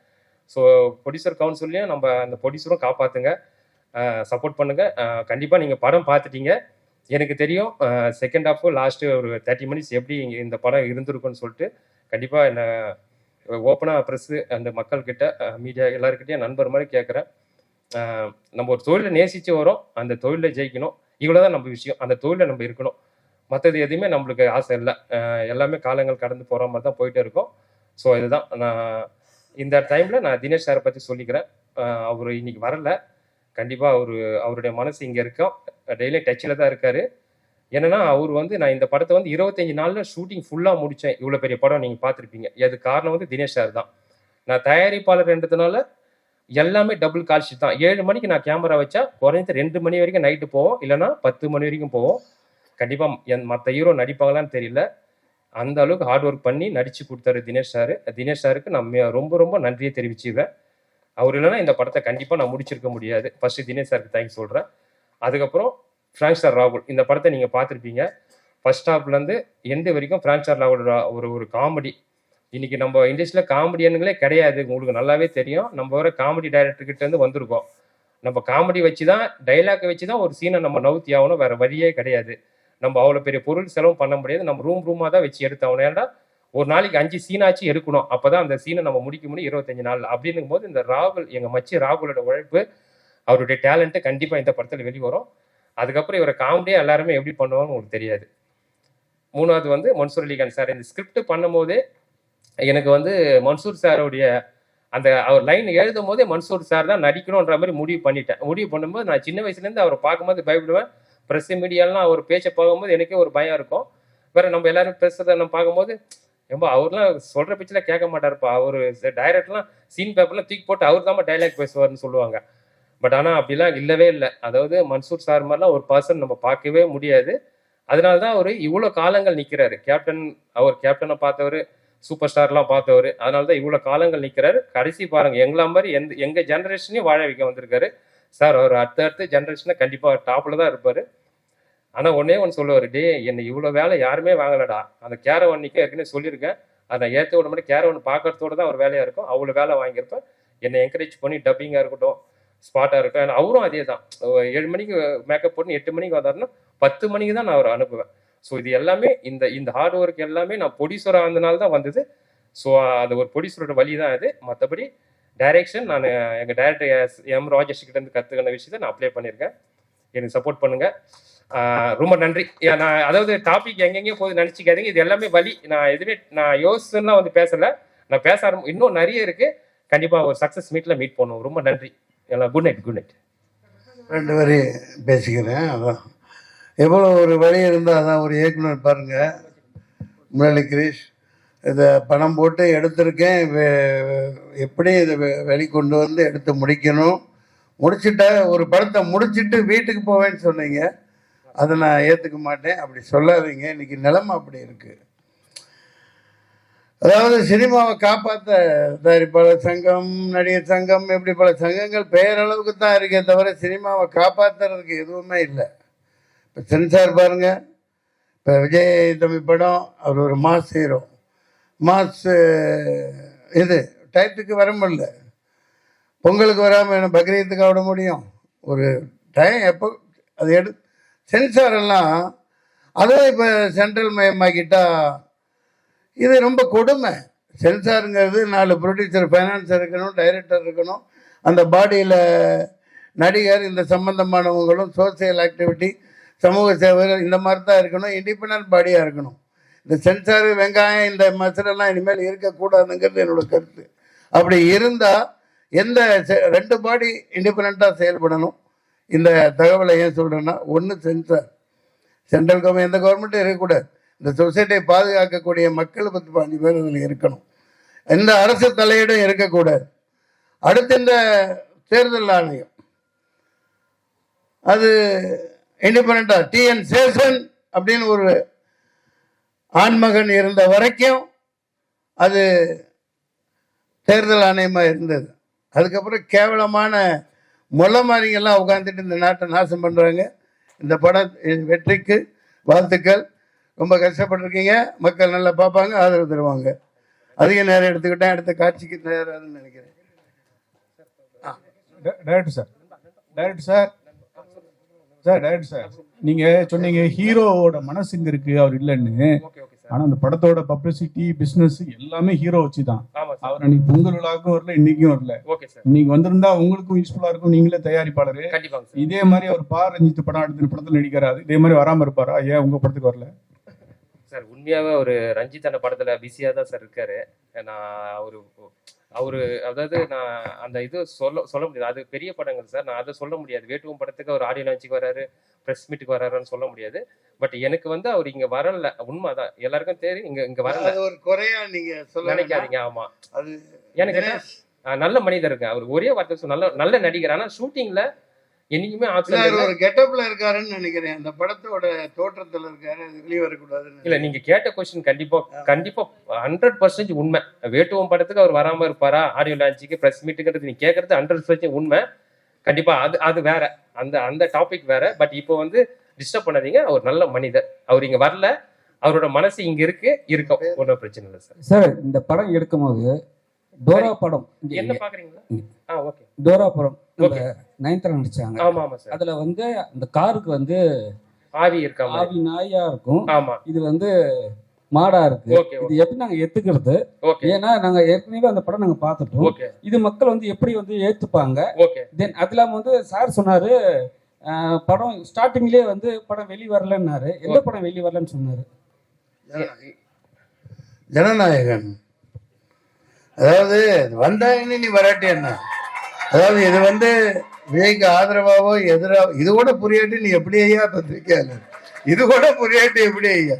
C: ஸோ ப்ரொடியூசர் கவுன்சிலையும் நம்ம அந்த ப்ரொடியூசரும் காப்பாற்றுங்க, சப்போர்ட் பண்ணுங்கள். கண்டிப்பாக நீங்கள் படம் பார்த்துட்டீங்க, எனக்கு தெரியும். செகண்ட் ஹாஃபு லாஸ்ட்டு ஒரு 30 மினிட்ஸ் எப்படி இந்த படம் இருந்திருக்குன்னு சொல்லிட்டு கண்டிப்பாக என்னை ஓப்பனாக ப்ரெஸ்ஸு அந்த மக்கள்கிட்ட, மீடியா எல்லாருக்கிட்டையும் நண்பர் மாதிரி கேட்குறேன். நம்ம ஒரு தொழிலை நேசித்து வரோம், அந்த தொழிலை ஜெயிக்கணும், இவ்வளோதான் நம்ம விஷயம். அந்த தொழிலை நம்ம இருக்கணும், மற்றது எதுவுமே நம்மளுக்கு ஆசை இல்லை. எல்லாமே காலங்கள் கடந்து போகிற மாதிரி தான் போயிட்டே இருக்கோம். ஸோ இதுதான் நான் இந்த டைமில் நான் தினேஷ் சாரை பற்றி சொல்லிக்கிறேன். அவர் இன்னைக்கு வரல, கண்டிப்பாக அவருடைய மனசு இங்கே இருக்கோம், டெய்லி டச்சில் தான் இருக்கார். என்னன்னா அவர் வந்து நான் இந்த படத்தை வந்து 25 நாளில் ஷூட்டிங் ஃபுல்லாக முடித்தேன். இவ்வளோ பெரிய படம் நீங்கள் பார்த்துருப்பீங்க. அது காரணம் வந்து தினேஷ் சார் தான். நான் தயாரிப்பாளர்ன்றதுனால எல்லாமே டபுள் கால் ஷீட் தான். 7 மணிக்கு நான் கேமரா வச்சா குறைஞ்சது 2 மணி வரைக்கும் நைட்டு போவோம், இல்லைனா 10 மணி வரைக்கும் போவோம். கண்டிப்பாக மற்ற ஹீரோ நடிப்பாங்களான்னு தெரியல, அந்த அளவுக்கு ஹார்ட் ஒர்க் பண்ணி நடித்து கொடுத்தாரு தினேஷ் சார். தினேஷ் சாருக்கு நம்ம ரொம்ப நன்றியை தெரிவிச்சுவேன். அவர் இல்லைன்னா இந்த படத்தை கண்டிப்பாக நான் முடிச்சிருக்க முடியாது. ஃபர்ஸ்ட் தினேஷ் சாருக்கு தேங்க்ஸ் சொல்கிறேன். அதுக்கப்புறம் ஃப்ராங்க் ஸ்டார் ராகுல். இந்த படத்தை நீங்கள் பார்த்துருப்பீங்க. ஃபர்ஸ்ட் ஹாஃப்லேருந்து எண்டு வரைக்கும் ஃப்ராங்க் ஸ்டார் ராகுல் ஒரு காமெடி. இன்னைக்கு நம்ம இண்டஸ்ட்ரியில் காமெடியனுங்களே கிடையாது, உங்களுக்கு நல்லாவே தெரியும். நம்ம வர காமெடி டைரக்டர்கிட்ட இருந்து வந்திருக்கோம். நம்ம காமெடி வச்சு தான், டைலாக் வச்சு தான் ஒரு சீனை நம்ம நவுத்தி ஆகணும், வேற வழியே கிடையாது. நம்ம அவ்வளோ பெரிய பொருள் செலவு பண்ண முடியாது, நம்ம ரூமாக தான் வச்சு எடுத்தாகணும். ஏன்னா ஒரு நாளைக்கு 5 சீனாச்சு எடுக்கணும், அப்போதான் அந்த சீனை நம்ம முடிக்க முடியும் 25 நாள். அப்படின்னும் போது இந்த ராகுல், எங்கள் மச்சி ராகுலோட உழைப்பு, அவருடைய டேலண்ட்டு கண்டிப்பாக இந்த படத்தில் வெளிவரும். அதுக்கப்புறம் இவரை காமெடியாக எல்லாருமே எப்படி பண்ணுவாங்கன்னு உங்களுக்கு தெரியாது. 3வது வந்து மன்சூர் அலிகான் சார். இந்த ஸ்கிரிப்ட் பண்ணும்போதே எனக்கு வந்து மன்சூர் சாருடைய அந்த அவர் லைன் எழுதும் போதே மன்சூர் சார் தான் நடிக்கணுன்ற மாதிரி முடிவு பண்ணிட்டேன். முடிவு பண்ணும்போது நான் சின்ன வயசுலேருந்து அவரை பார்க்கும்போது பயப்படுவேன். ப்ரெஸ் மீடியாலாம் அவர் பேச்சை பார்க்கும்போது எனக்கே ஒரு பயம் இருக்கும். வேற நம்ம எல்லாரும் பேசுறத நம்ம பார்க்கும்போது ரொம்ப அவர்லாம் சொல்கிற பேச்சில் கேட்க மாட்டாருப்பா, அவர் டைரக்ட்லாம் சீன் பேப்பர்லாம் தூக்கி போட்டு அவர் தான் டைலாக் பேசுவார்னு சொல்லுவாங்க. பட் ஆனால் அப்படிலாம் இல்லவே இல்லை. அதாவது மன்சூர் சார் மாதிரிலாம் ஒரு பர்சன் நம்ம பார்க்கவே முடியாது. அதனால தான் அவர் இவ்வளோ காலங்கள் நிற்கிறாரு. அவர் கேப்டனை பார்த்தவர், சூப்பர் ஸ்டார்லாம் பார்த்தவர். அதனால தான் இவ்வளோ காலங்கள் நிற்கிறாரு. கடைசி பாருங்கள், எங்களா மாதிரி எங்கள் ஜென்ரேஷனையும் வாழ வைக்க வந்திருக்காரு சார். அவர் அடுத்த ஜென்ரேஷனை கண்டிப்பாக டாப்பில் தான் இருப்பார். ஆனால் ஒன்று சொல்லுவார், டே என்னை இவ்வளோ வேலை யாருமே வாங்கலடா, அந்த கேரவன் நிற்க ஏற்கனவே சொல்லியிருக்கேன், அதை நான் ஏற்ற விட மட்டும் கேரவன் பார்க்கறதோட தான் அவர் வேலையாக இருக்கும். அவ்வளோ வேலை வாங்கியிருப்பேன். என்னை என்கரேஜ் பண்ணி டப்பிங்காக இருக்கட்டும், ஸ்பாட்டாக இருக்கட்டும். ஏன்னா அவரும் அதே தான், 7 மணிக்கு மேக்கப் போட்டு 8 மணிக்கு வந்தாருன்னா 10 மணிக்கு தான் நான் அவரை அனுப்புவேன். ஸோ இது எல்லாமே இந்த ஹார்ட் ஒர்க் எல்லாமே நான் ப்ரொடியூசராக இருந்தனால தான் வந்தது. ஸோ அது ஒரு ப்ரொடியூசரோட வழி தான் அது. மற்றபடி டைரக்ஷன் நான் எங்கள் டைரக்டர் எம் ராஜேஷ் கிட்டேருந்து கற்றுக்கின விஷயத்தை நான் அப்ளை பண்ணியிருக்கேன். எனக்கு சப்போர்ட் பண்ணுங்கள். ரொம்ப நன்றி. நான் அதாவது டாபிக் எங்கெங்கேயோ போது நினச்சிக்காதீங்க, இது எல்லாமே வழி. நான் எதுவுமே நான் யோசிச்சுலாம் வந்து பேசலை. நான் பேச இன்னும் நிறைய இருக்குது. கண்டிப்பாக ஒரு சக்ஸஸ் மீட்டில் மீட் பண்ணுவோம். ரொம்ப நன்றி எல்லாம். Good night. Good night.
A: 2 வரி பேசிக்கிறேன். அதான் எவ்வளோ ஒரு வழி இருந்தால் அதான் ஒரு இயக்குனர் பாருங்கள், முரளி கிரீஷ். இதை பணம் போட்டு எடுத்திருக்கேன், எப்படி இதை வெளிக்கொண்டு வந்து எடுத்து முடிக்கணும், முடிச்சுட்ட ஒரு படத்தை முடிச்சுட்டு வீட்டுக்கு போவேன்னு சொன்னீங்க. அதை நான் ஏற்றுக்க மாட்டேன், அப்படி சொல்லாதீங்க. இன்னைக்கு நிலைமை அப்படி இருக்குது. அதாவது சினிமாவை காப்பாற்ற தயாரிப்பாளர் சங்கம், நடிகர் சங்கம், இப்படி பல சங்கங்கள் பெயரளவுக்கு தான் இருக்கே தவிர சினிமாவை காப்பாற்றுறதுக்கு எதுவுமே இல்லை. இப்போ சென்சார் பாருங்கள், இப்போ விஜய் தம்பி படம், அவர் ஒரு மாஸ் ஹீரோ, மாஸ் இது டயத்துக்கு வர முடியல. பொங்கலுக்கு வராமல் என்ன பக்ரீத்துக்கு விட முடியும்? ஒரு டைம் எப்போ அது சென்சார் எல்லாம் அதுவும் இப்போ சென்ட்ரல் மயமாக்கிட்டா இது ரொம்ப கொடுமை. சென்சாருங்கிறது 4 ப்ரொடியூசர், ஃபைனான்சர் இருக்கணும், டைரக்டர் இருக்கணும், அந்த பாடியில் நடிகர், இந்த சம்பந்தமானவங்களும், சோசியல் ஆக்டிவிட்டி, சமூக சேவகர், இந்த மாதிரி தான் இருக்கணும். இண்டிபெண்ட் பாடியாக இருக்கணும். இந்த சென்சார், வெங்காயம், இந்த மசாலெல்லாம் இனிமேல் இருக்கக்கூடாதுங்கிறது என்னோட கருத்து. அப்படி இருந்தால் எந்த 2 பாடி இண்டிபெண்ட்டாக செயல்படணும். இந்த தகவலை ஏன் சொல்கிறேன்னா, ஒன்று சென்சார், சென்ட்ரல் கவர்மெண்ட், எந்த கவர்மெண்ட்டும் இருக்கக்கூடாது. இந்த சொசைட்டியை பாதுகாக்கக்கூடிய மக்கள் 10-15 பேர் இதில் இருக்கணும். எந்த அரசு தலையீடும் இருக்கக்கூடாது. அடுத்து இந்த தேர்தல் ஆணையம் அது இண்டிபெண்ட்டாக, டிஎன் சேஷன் அப்படின்னு ஒரு ஆண்மகன் இருந்த வரைக்கும் அது தேர்தல் ஆணையமாக இருந்தது. அதுக்கப்புறம் கேவலமான மொல்லமாரிங்கெல்லாம் உட்காந்துட்டு இந்த நாட்டை நாசம் பண்ணுறாங்க. இந்த படம் வெற்றிக்கு வாழ்த்துக்கள். ரொம்ப கஷ்டப்பட்டுருக்கீங்க. மக்கள் நல்லா பார்ப்பாங்க, ஆதரவு தருவாங்க. அதிக நேரம் எடுத்துக்கிட்டேன், அடுத்த காட்சிக்கு தயாராகுன்னு நினைக்கிறேன்.
I: டைரக்டர் சார் நீங்க சொன்னீங்க ஹீரோவோட மனசு இங்க இருக்கு, அவர் இல்லைன்னு. ஆனா அந்த படத்தோட பப்ளிசிட்டி, பிசினஸ் எல்லாமே ஹீரோ வச்சுதான். அவர் அன்னைக்கு பொங்கல் விழாவுக்கும் வரல, இன்னைக்கும் வரல. இன்னைக்கு வந்திருந்தா உங்களுக்கும் யூஸ்ஃபுல்லா இருக்கும். நீங்களே தயாரிப்பாளரு, இதே மாதிரி அவர் ரஞ்சித் படம் எடுத்து படத்துல நடிக்கிறாரு, இதே மாதிரி வராம இருப்பாரா? ஏன் உங்க படத்துக்கு வரல
C: சார்? உண்மையாகவே ஒரு ரஞ்சித் அந்த படத்தில் பிஸியாக தான் சார் இருக்காரு. நான் அவரு அதாவது நான் அந்த இது சொல்ல முடியாது, அது பெரிய படங்கள் சார். நான் அதை சொல்ல முடியாது. வேட்டுவம் படத்துக்கு அவர் ஆடியோ லான்ச்சுக்கு வராரு, ப்ரெஸ் மீட்டுக்கு வராருன்னு சொல்ல முடியாது. பட் எனக்கு வந்து அவர் இங்கே வரல, உண்மைதான், எல்லாருக்கும் தெரியும். இங்கே வரல,
A: ஒரு குறையா நீங்க சொல்ல
C: நினைக்காதீங்க. ஆமாம்,
A: அது
C: எனக்கு நல்ல மனிதருங்க அவர். ஒரே வார்த்தை நல்ல நடிகர். ஆனால் ஷூட்டிங்கில் என்னைக்குமே
A: ஒரு கெட்டப்ல இருக்காருன்னு நினைக்கிறேன். அந்த படத்தோட தோற்றத்துல இருக்காரு, அது வெளியே வரக்கூடாதுன்னு.
C: இல்ல, நீங்க கேட்ட கொஸ்டின் கண்டிப்பா 100% உண்மை. வேட்டுவம் படத்துக்கு அவர் வராம இருப்பாரா, ஆடியோ லான்ச்சுக்கு, பிரஸ் மீட்டுங்கிறது நீங்க கேட்கறது 100% உண்மை. கண்டிப்பா அது வேற. அந்த அந்த டாபிக் வேற. பட் இப்போ வந்து டிஸ்டர்ப் பண்ணாதீங்க. அவர் நல்ல மனிதர். அவர் இங்க வரல, அவரோட மனசு இங்க இருக்கும். ஒன்றும் பிரச்சனை இல்லை சார்.
J: சார் இந்த படம் எடுக்கும்போது டோரா படம்
C: என்ன பாக்குறீங்களா? ஓகே.
J: டோரா படம் நயன்தாரா நடிச்சாங்க.
C: ஆமா ஆமா சார்.
J: அதுல வந்து அந்த காருக்கு வந்து
C: ஆவி இருக்காம
J: ஆவி நாயா இருக்கும்.
C: ஆமா.
J: இது வந்து மாடா இருக்கு. இது எப்படி நாங்க ஏத்துக்கிறது? ஏன்னா நாங்க ஏற்கனவே அந்த படம் நாங்க பார்த்துட்டோம். இது மக்கள் வந்து எப்படி வந்து ஏத்துப்பாங்க? தென் அது இல்லாம வந்து சார் சொன்னாரு படம் ஸ்டார்டிங்லயே வந்து படம் வெளி வரலன்னாரு. எந்த படம் வெளி வரலன்னு சொன்னாரு?
A: ஜனநாயகன். அதாவது வந்தாங்கன்னு நீ வராட்டி என்ன, அதாவது இது வந்து விஜய்க்கு ஆதரவாவோ எதிராவோ இது கூட புரியாட்டி நீ எப்படி ஐயா பத்திரிக்கையாளர், இது கூட புரியாட்டி எப்படி ஐயா.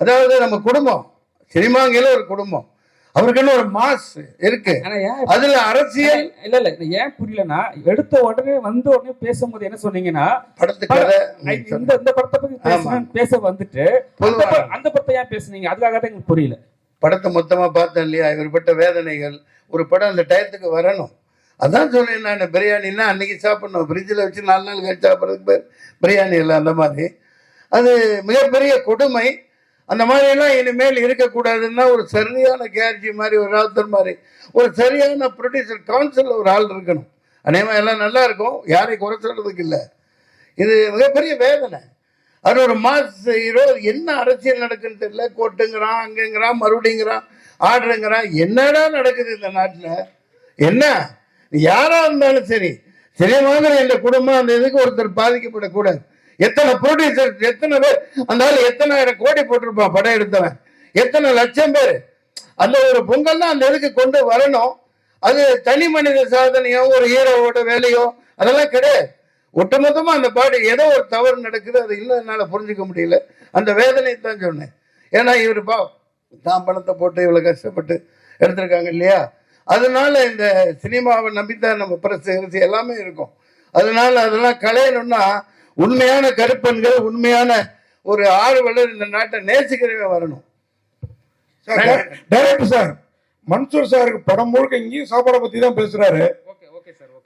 A: அதாவது நம்ம குடும்பம், சினிமாங்கில ஒரு குடும்பம், அவருக்குன்னு ஒரு மாஸ் இருக்கு. அதுல அரசியல்
J: இல்ல இல்ல ஏன் புரியலன்னா, எடுத்த உடனே வந்த உடனே பேசும்போது என்ன சொன்னீங்கன்னா
A: படத்துக்கு
J: இந்த படத்தை பத்தி பேச வந்துட்டு அந்த படத்தை ஏன் பேசுனீங்க? அதுக்காக தான் எங்களுக்கு புரியல.
A: படத்தை மொத்தமா பார்த்தேன் இல்லையா, இவர் பட்ட வேதனைகள். ஒரு படம் அந்த டயத்துக்கு வரணும். அதான் சொன்னேன் நான், பிரியாணின்னா அன்னைக்கு சாப்பிடணும், ஃப்ரிட்ஜில் வச்சு 4 நாள் கழிச்சு சாப்பிட்றதுக்கு பேர் பிரியாணி இல்லை. அந்த மாதிரி அது மிகப்பெரிய கொடுமை. அந்த மாதிரிலாம் இனிமேல் இருக்கக்கூடாதுன்னா ஒரு சரியான கேர்ஜி மாதிரி, ஒரு ராவுத்தர் மாதிரி ஒரு சரியான ப்ரொடியூசர் கவுன்சில் ஒரு ஆள் இருக்கணும். அநேகமாக எல்லாம் நல்லா இருக்கும், யாரையும் குறை சொல்றதுக்கு இல்லை. இது மிகப்பெரிய வேதனை. அது ஒரு மாஸ் ஹீரோ, என்ன அரசியல் நடக்குன்னு தெரியல. கோட்டுங்கிறான், அங்கங்கிறான், மறுபடிங்கிறான், ஆர்டருங்கிறான். என்னடா நடக்குது இந்த நாட்டில்? என்ன யாரா இருந்தாலும் சரி, சினிமாங்கிற இந்த குடும்பம் அந்த இதுக்கு ஒருத்தர் பாதிக்கப்படக்கூடாது. எத்தனை ப்ரொடியூசர், எத்தனை பேர், அந்த ஆள் எத்தனை ஆயிரம் கோடி போட்டிருப்பான் படம் எடுத்தவன், எத்தனை லட்சம் பேர். அந்த ஒரு பொங்கல் தான் அந்த இதுக்கு கொண்டு வரணும். அது தனி மனித சாதனையோ ஒரு ஹீரோவோட வேலையோ அதெல்லாம் கிடையாது. ஒட்டுமொத்தமாக அந்த பாடு ஏதோ ஒரு தவறு நடக்குது, அது இன்னும் என்னால் புரிஞ்சுக்க முடியல. அந்த வேதனை தான் சொன்னேன். ஏன்னா இவர் தான் பணத்தை போட்டு இவ்வளோ கஷ்டப்பட்டு எடுத்திருக்காங்க இல்லையா. அதனால இந்த சினிமாவை நம்பித்தான் நம்ம பிரஸ் எல்லாமே இருக்கும். அதனால அதெல்லாம் களையணும்னா உண்மையான கருப்பன்கள், உண்மையான ஒரு ஆர்வலர் இந்த நாட்டை நேசிக்கிறவே வரணும்.
K: டைரக்டர் சார் மன்சூர் சாருக்கு படம் முழுக்க இங்கேயும் சாப்பாடை பத்தி தான் பேசுறாரு.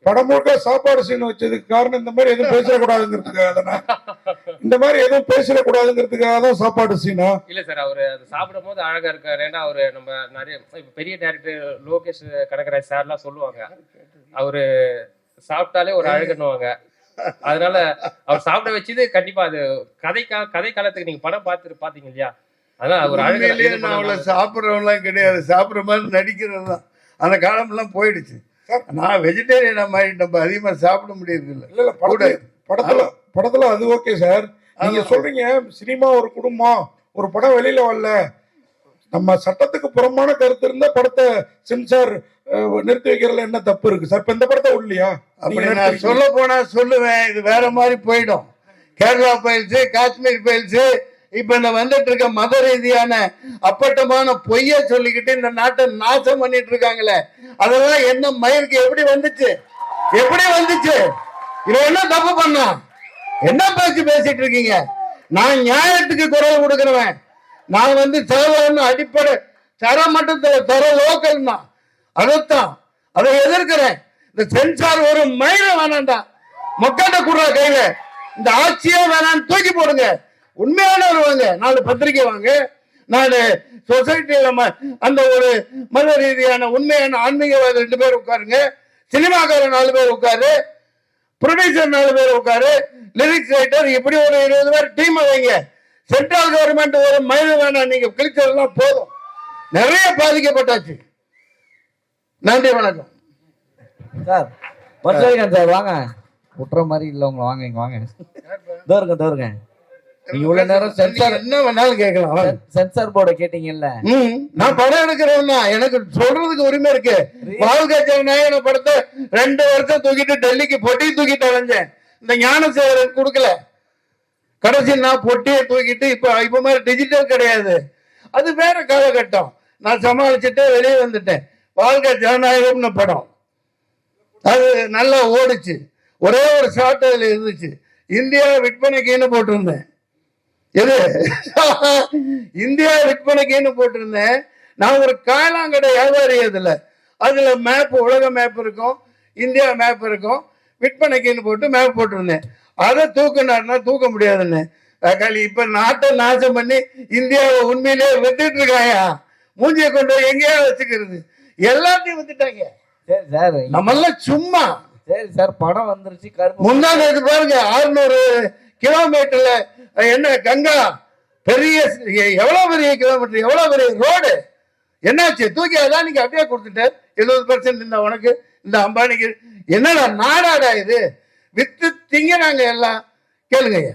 K: படம் முழுக்க சாப்பாடு சீன் வச்சதுக்கு காரணம் இந்த மாதிரி எதுவும் பேசக்கூடாதுங்கிறதுக்காக தானே, இந்த மாதிரி எதுவும் பேசக்கூடாதுங்கிறதுக்காக தான் சாப்பாடு சீனா?
C: இல்ல சார், அவரு அது சாப்பிடும் போது அழகா இருக்காரு. ஏன்னா அவரு நம்ம நிறைய பெரிய டைரக்டர் லோகேஷ் கனகராஜ் சார்லாம் சொல்லுவாங்க, அவரு சாப்பிட்டாலே ஒரு அழகுன்னுவாங்க. அதனால அவர் சாப்பிட வச்சது கண்டிப்பா அது கதை காலத்துக்கு நீங்க படம் பாத்தீங்க இல்லையா, அதான் ஒரு அழகு.
A: நான் அவ்வளவு சாப்பிட்றவங்களாம் கிடையாது, சாப்பிட்ற மாதிரி நடிக்கிறது தான். அந்த காலம்லாம் போயிடுச்சு. நான் வெஜிடேரியன் மாதிரி நம்ம அதிகமா சாப்பிட முடியறது இல்லை.
K: இல்ல படத்துல அது ஓகே சார். நீங்க சொல்றீங்க சினிமா ஒரு குடும்பம், ஒரு படம் வெளியில வரல, நம்ம சட்டத்துக்கு புறமான கருத்து இருந்தா படத்தை சென்சார் நிறுத்தி வைக்கிறதுல என்ன தப்பு இருக்கு சார்? இப்ப இந்த படத்தை இல்லையா?
A: அப்படி நான் சொல்ல போனா சொல்லுவேன், இது வேற மாதிரி போயிடும். கேரளா பயில்ஸ், காஷ்மீர் பயில்ஸ், இப்ப இந்த வந்துட்டு இருக்க மத ரீதியான அப்பட்டமான பொய்ய சொல்லிக்கிட்டு இந்த நாட்டை நாசம் பண்ணிட்டு இருக்காங்களே, அதெல்லாம் என்ன மயிருக்கு எப்படி வந்துச்சு? இவன் என்ன தப்பு பண்ணா? என்ன பேசிட்டு இருக்கீங்க? நான் நியாயத்துக்கு குரல் கொடுக்கிறவன். நான் வந்து சாதாரண அடிப்படை தர மட்டத்துல தர லோக்கல் தான், அதைத்தான் அதை எதிர்க்கிறேன். இந்த சென்சார் ஒரு மயில வேணாண்டா, மொக்கட்ட குடுற கையில இந்த ஆட்சியே வேணான்னு தூக்கி போடுங்க. உண்மையானவர் வாங்க, 4 பத்திரிகை வாங்க, 4 சொசைட்டியில அந்த ஒரு மத ரீதியான உண்மையான ஆன்மீகவாதி 2 பேர் உட்காருங்க, சினிமாக்காரர் 4 பேர் உட்காரு, ப்ரொடியூசர் 4 பேர் உட்காரு, லிரிக்ஸ் ரைட்டர், இப்படி ஒரு 20 பேர் டீம் வைங்க. சென்ட்ரல் கவர்மெண்ட் ஒரு மயில வேணாம், நீங்க கிழிச்சதெல்லாம் போதும். நிறைய பாதிக்கப்பட்டாச்சு. நன்றி, வணக்கம்
B: சார். சார் வாங்க, குற்ற மாதிரி இல்லை உங்களை, வாங்க இங்க வாங்க. தோருங்க இவ்வளவு நேரம் சென்சார்
A: என்ன வேணாலும் கேட்கலாம்.
B: சென்சார் போர்டை கேட்டீங்கல்ல,
A: நான் படம் எடுக்கிறேன்னா எனக்கு சொல்றதுக்கு உரிமை இருக்கு. வாழ்க்கை ஜனநாயகன படத்தை 2 வருஷம் தூக்கிட்டு டெல்லிக்கு பொட்டி தூக்கிட்டு அலைஞ்சேன். இந்த ஞானசேகரன் கொடுக்கல, கடைசி நான் பொட்டியை தூக்கிட்டு இப்ப மாதிரி டிஜிட்டல் கிடையாது, அது வேற காலகட்டம். நான் சமாளிச்சுட்டு வெளியே வந்துட்டேன். வாழ்க்கை ஜனநாயகம்னு படம் அது நல்லா ஓடிச்சு. ஒரே ஒரு ஷார்ட் அதுல இருந்துச்சு, இந்தியா விற்பனைக்குன்னு போட்டிருந்தேன். எது இந்தியா விற்பனைக்குன்னு போட்டிருந்தேன். நான் ஒரு காலாங்கடை வியாபாரி. அதுல மேப், உலக மேப் இருக்கும், இந்தியா மேப் இருக்கும், விற்பனைக்குன்னு போட்டு மேப் போட்டிருந்தேன். அதை தூக்குனாருன்னா தூக்க முடியாதுன்னு தக்காளி இப்ப நாட்டை நாசம் பண்ணி இந்தியாவை உண்மையிலேயே வித்துட்டு இருக்காயா. மூஞ்சியை கொண்டு போய் எங்கேயா வச்சுக்கிறது, எல்லாத்தையும் வித்துட்டாங்க.
B: சரி சார்,
A: நம்மெல்லாம் சும்மா.
B: சரி சார், படம் வந்துருச்சு.
A: முன்னாடி பாருங்க 600 கிலோமீட்டர்ல என்ன கங்கா பெரிய எவ்வளவு பெரிய கிலோமீட்டர், எவ்வளவு பெரிய ரோடு, என்னாச்சு? தூக்கி அதான் நீங்க அப்படியே கொடுத்துட்டார். 70% இந்த உனக்கு, இந்த அம்பானிக்கு. என்னடா நாடாடா இது? வித்து திங்கிறாங்க எல்லாம். கேளுங்க ஐயா.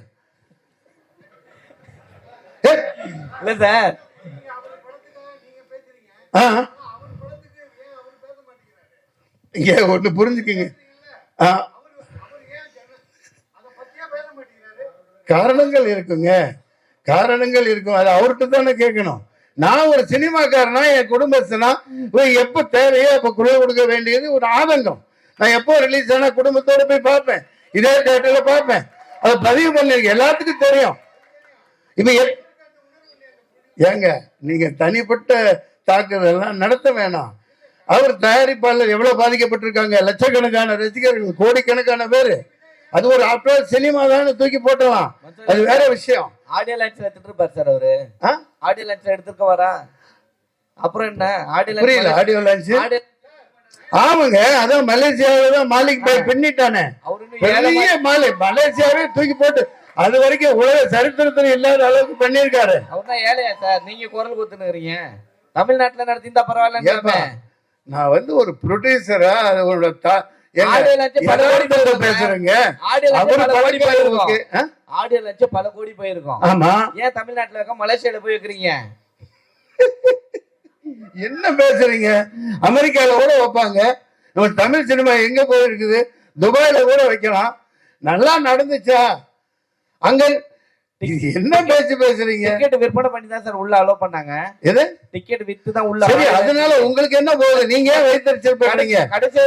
B: இல்ல சார்,
A: இங்க ஒண்ணு புரிஞ்சுக்குங்க. காரணங்கள் இருக்குங்க, காரணங்கள் இருக்கும். அது அவர்கிட்ட தானே கேட்கணும். நான் ஒரு சினிமாக்காரனா, என் குடும்பத்தினா எப்ப தேவையோ அப்ப குரல் கொடுக்க வேண்டியது ஒரு ஆதங்கம். நான் எப்போ ரிலீஸ் ஆனா குடும்பத்தோட போய் பார்ப்பேன், இதே தேட்டர்ல பார்ப்பேன். அதை பதிவு பண்ணிருக்கேன், எல்லாத்துக்கும் தெரியும். இப்ப ஏங்க நீங்க தனிப்பட்ட தாக்குதல்லாம் நடத்த வேணாம். அவர் தயாரிப்பாளர் எவ்வளவு பாதிக்கப்பட்டிருக்காங்க, லட்சக்கணக்கான ரசிகர்கள், கோடிக்கணக்கான பேரு. அது ஒரு ஆப்டர் சினிமா தானே, தூக்கி போட்டலாம், அது வேற விஷயம்.
B: ஆடியோ லான்ச் எடுத்துட்டு இருப்பாரு சார் அவரு. ஆடியோ லான்ச் எடுத்துக்க வரா, அப்புறம் என்ன ஆடியோ
A: புரியல? ஆடியோ லான்ச் ஆமாங்க, அதான் மலேசியாவில தான் மாலிக் பாய் பின்னிட்டானே, பெரிய மாலிக். மலேசியாவே தூக்கி போட்டு அது வரைக்கும் உலக சரித்திரத்தில் இல்லாத அளவுக்கு பண்ணிருக்காரு.
B: அவர்தான் ஏழையா சார்? நீங்க குரல் கொடுத்துனுறீங்க. தமிழ்நாட்டுல நடத்திருந்தா பரவாயில்ல.
A: நான் வந்து ஒரு ப்ரொடியூசரா அதோட பேசுறேங்க.
B: ஆடியோ லட்ச பல கோடி போயிருக்கும்.
A: ஆமா,
B: ஏன் தமிழ்நாட்டுல இருக்க மலேசியால போய் வைக்கிறீங்க?
A: என்ன பேசுறீங்க? அமெரிக்கால கூட வைப்பாங்க. நம்ம தமிழ் சினிமா எங்க போயிருக்குது? துபாயில கூட வைக்கலாம். நல்லா நடந்துச்சா அங்க? என்ன பேச்சு பேசுறீங்க?
B: டிக்கெட் விற்பனை பண்ணி தான் சார் உள்ள அலோ பண்ணாங்க.
A: எது?
B: டிக்கெட் வித்து தான் உள்ள.
A: சரி, அதனால உங்களுக்கு என்ன போகுது? நீங்க ஏன் வைத்தறிச்சல் பண்றீங்க?
B: கடைசி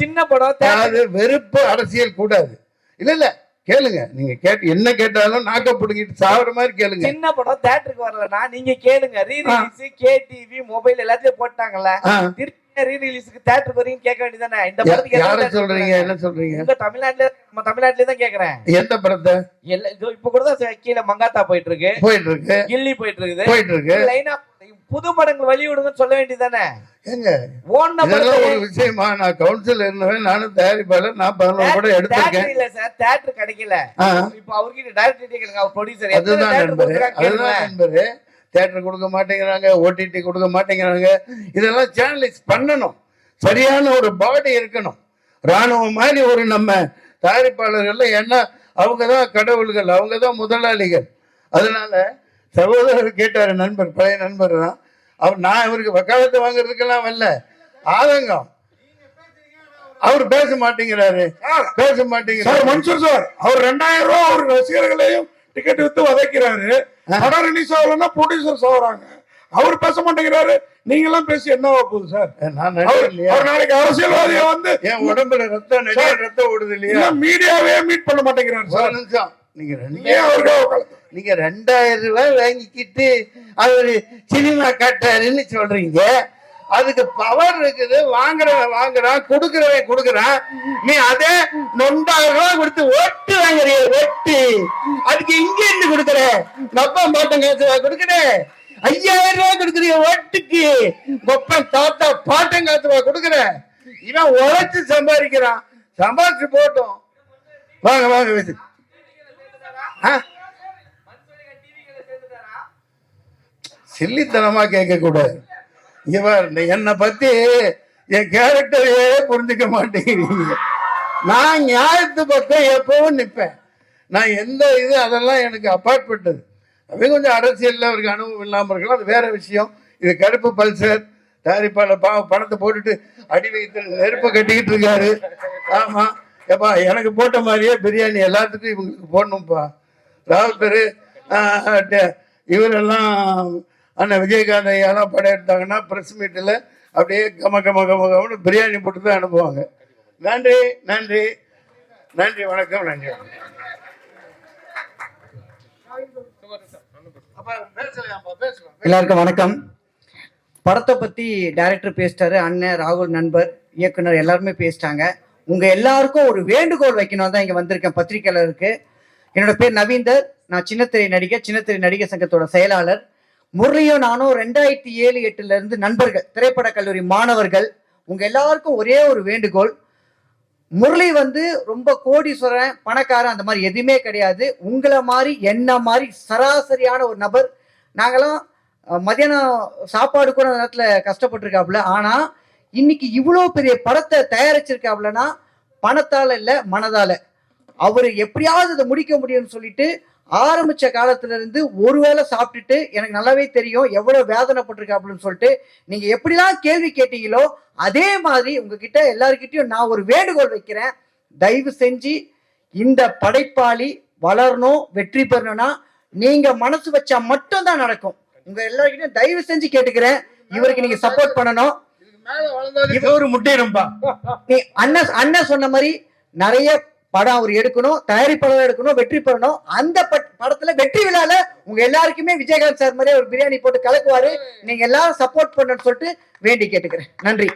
B: சின்ன படம்,
A: அது வெறுப்பு அரசியல் கூடாது. இல்ல இல்ல, கேளுங்க. நீங்க என்ன கேட்டாலும் நாக்க புடுங்கிட்டு சாவற மாதிரி கேளுங்க.
B: சின்ன படம் தியேட்டருக்கு வரலனா நீங்க கேளுங்க. ரீ ரிலீஸ் கேடிவி மொபைல் எல்லாத்தையும் போட்டாங்கல, ரீ ரிலீஸ்க்கு தியேட்டருக்கு வரீங்க கேட்க வேண்டியதானே? இந்த படத்துக்கு
A: யார சொல்றீங்க? என்ன சொல்றீங்க?
B: இந்த தமிழ்நாட்டுல தான் கேக்குறேன்.
A: எந்த படத்தை?
B: இப்ப கூட தான் கீழ மங்காத்தா போயிட்டு இருக்கு, கில்லி போயிட்டு இருக்கு. லைனா புது படங்கள் வழி விடுங்கன்னு சொல்ல வேண்டியதானே?
A: ஏங்க இதெல்லாம் ஒரு விஷயமா? நான் கவுன்சில் இருந்தவன், நானும் தயாரிப்பாளர். நான் 11 படம் எடுத்திருக்கேன்.
B: இல்ல சார், தியேட்டர் கிடைக்கல. இப்போ அவர்கிட்ட டைரக்டர் கேக்குறாங்க, அவர் ப்ரொடியூசர்.
A: அதுதான் நண்பரே, தியேட்டர் கொடுக்க மாட்டேங்கிறாங்க, ஓடிடி கொடுக்க மாட்டேங்கிறாங்க. இதெல்லாம் சேனலைஸ் பண்ணணும். சரியான ஒரு பாடி இருக்கணும். ராணுவம் மாதிரி ஒரு நம்ம தயாரிப்பாளர்கள். ஏன்னா அவங்க தான் கடவுள்கள், அவங்க தான் முதலாளிகள். அதனால சகோதரர் கேட்டாரு, நண்பர், பழைய நண்பர் தான் அவர். நான் இவருக்கு வக்காலத்தை வாங்குறதுக்கெல்லாம் வரல, ஆதங்கம். அவர் பேச மாட்டேங்கிறாரு, பேச மாட்டேங்கிறாரு.
K: மன்சூர் சார், அவர் 2000 ரூபாய் அவர் ரசிகர்களையும் டிக்கெட் வித்து வதைக்கிறாரு. படம் ரிலீஸ் ஆகலன்னா ப்ரொடியூசர் சாகுறாங்க. அவர் பேச மாட்டேங்கிறாரு. நீங்க எல்லாம் பேசி என்ன போகுது சார்? அவர் நாளைக்கு அரசியல்வாதியை வந்து
A: என் உடம்புல ரத்தம் ஓடுது இல்லையா?
K: மீடியாவே மீட் பண்ண மாட்டேங்கிறாரு சார்.
A: நிமிஷம், நீங்க 2000 ரூபாய் வாங்கிக்கிட்டு அவரு சினிமா காட்டாருன்னு சொல்றீங்க. அதுக்கு பவர் இருக்குது. வாங்குறான், கொடுக்குறான். நீ அதே 9,000 ரூபாய் கொடுத்து ஒட்டு வாங்குறிய, ஒட்டு. அதுக்கு இங்க இருந்து கொடுக்குற அப்பா பாட்டம் காசு கொடுக்குற. 5000 ரூபாய் கொடுக்குறிய ஒட்டுக்கு, ஒப்பன் தாத்தா பாட்டம் காசுவா கொடுக்குற. இவன் உழைச்சு சம்பாதிக்கிறான், சம்பாதிச்சு போட்டோம். வாங்க சில்லித்தனமா கேட்க கூடாது. என்னை பத்தி என் கேரக்டரையே புரிஞ்சுக்க மாட்டேங்கிறீங்க. நான் நியாயத்து பக்கம் எப்பவும் நிற்பேன். நான் எந்த அதெல்லாம் எனக்கு அப்பாற்பட்டது. அவங்க கொஞ்சம் அரசியல்ல அவருக்கு அனுபவம் இல்லாமல் இருக்கலாம், அது வேற விஷயம். இது கருப்பு பல்சர் தயாரிப்பாளர் பணத்தை போட்டுட்டு அடி வைத்து நெருப்பை கட்டிக்கிட்டு இருக்காரு. ஆமா, ஏப்பா எனக்கு போட்ட மாதிரியே பிரியாணி எல்லாத்துக்கும் இவங்களுக்கு போடணும்ப்பா. ராவுத்தர் இவரெல்லாம் அண்ணன் விஜயகாந்த் ஐயாலாம் படம் எடுத்தாங்கன்னா ப்ரெஸ் மீட்டில் அப்படியே கமன்னு பிரியாணி போட்டு தான் அனுப்புவாங்க. நன்றி நன்றி நன்றி, வணக்கம், நன்றி.
B: எல்லாருக்கும் வணக்கம். படத்தை பற்றி டைரக்டர் பேசிட்டாரு, அண்ணன் ராகுல் நண்பர் இயக்குனர் எல்லாருமே பேசிட்டாங்க. உங்கள் எல்லாருக்கும் ஒரு வேண்டுகோள் வைக்கணும் தான் இங்கே வந்திருக்கேன் பத்திரிக்கையாளருக்கு. என்னோட பேர் நவீந்தர், நான் சின்னத்திரை நடிகர் சங்கத்தோட செயலாளர். முரளியும் நானும் 2007-8 நண்பர்கள், திரைப்பட கல்லூரி மாணவர்கள். உங்கள் எல்லாருக்கும் ஒரே ஒரு வேண்டுகோள், முரளி வந்து ரொம்ப கோடீஸ்வரன் பணக்காரன் அந்த மாதிரி எதுவுமே கிடையாது. உங்களை மாதிரி என்ன மாதிரி சராசரியான ஒரு நபர். நாங்களாம் மதியானம் சாப்பாடு கூட அந்த நேரத்தில் கஷ்டப்பட்டுருக்காப்புல. ஆனால் இன்னைக்கு இவ்வளோ பெரிய படத்தை தயாரிச்சிருக்காப்புலன்னா பணத்தால் இல்லை, மனதால். அவர் எப்படியாவது இதை முடிக்க முடியும்னு சொல்லிட்டு ஆரம்பித்த காலத்திலேருந்து ஒருவேளை சாப்பிட்டுட்டு எனக்கு நல்லாவே தெரியும் எவ்வளோ வேதனைப்பட்டிருக்காப்புலன்னு சொல்லிட்டு நீங்கள் எப்படிலாம் கேள்வி கேட்டீங்களோ அதே மாதிரி உங்ககிட்ட எல்லாருக்கிட்டையும் நான் ஒரு வேண்டுகோள் வைக்கிறேன். தயவு செஞ்சு இந்த படைப்பாளி வளரணும், வெற்றி பெறணும்னா நீங்கள் மனசு வச்சா மட்டும்தான் நடக்கும். உங்க எல்லாருக்கிட்டையும் தயவு செஞ்சு கேட்டுக்கிறேன், இவருக்கு நீங்க சப்போர்ட் பண்ணணும்.
A: ஒரு முட்டையம்பா
B: அண்ணன் சொன்ன மாதிரி நிறைய படம் அவர் எடுக்கணும், தயாரிப்பாளர் எடுக்கணும், வெற்றி பெறணும். அந்த படத்துல வெற்றி விழால உங்க எல்லாருக்குமே விஜயகாந்த் சார் மாதிரியே ஒரு பிரியாணி போட்டு கலக்குவாரு. நீங்க எல்லாரும் சப்போர்ட் பண்ணணும்னு சொல்லிட்டு வேண்டி கேட்டுக்கிறேன். நன்றி.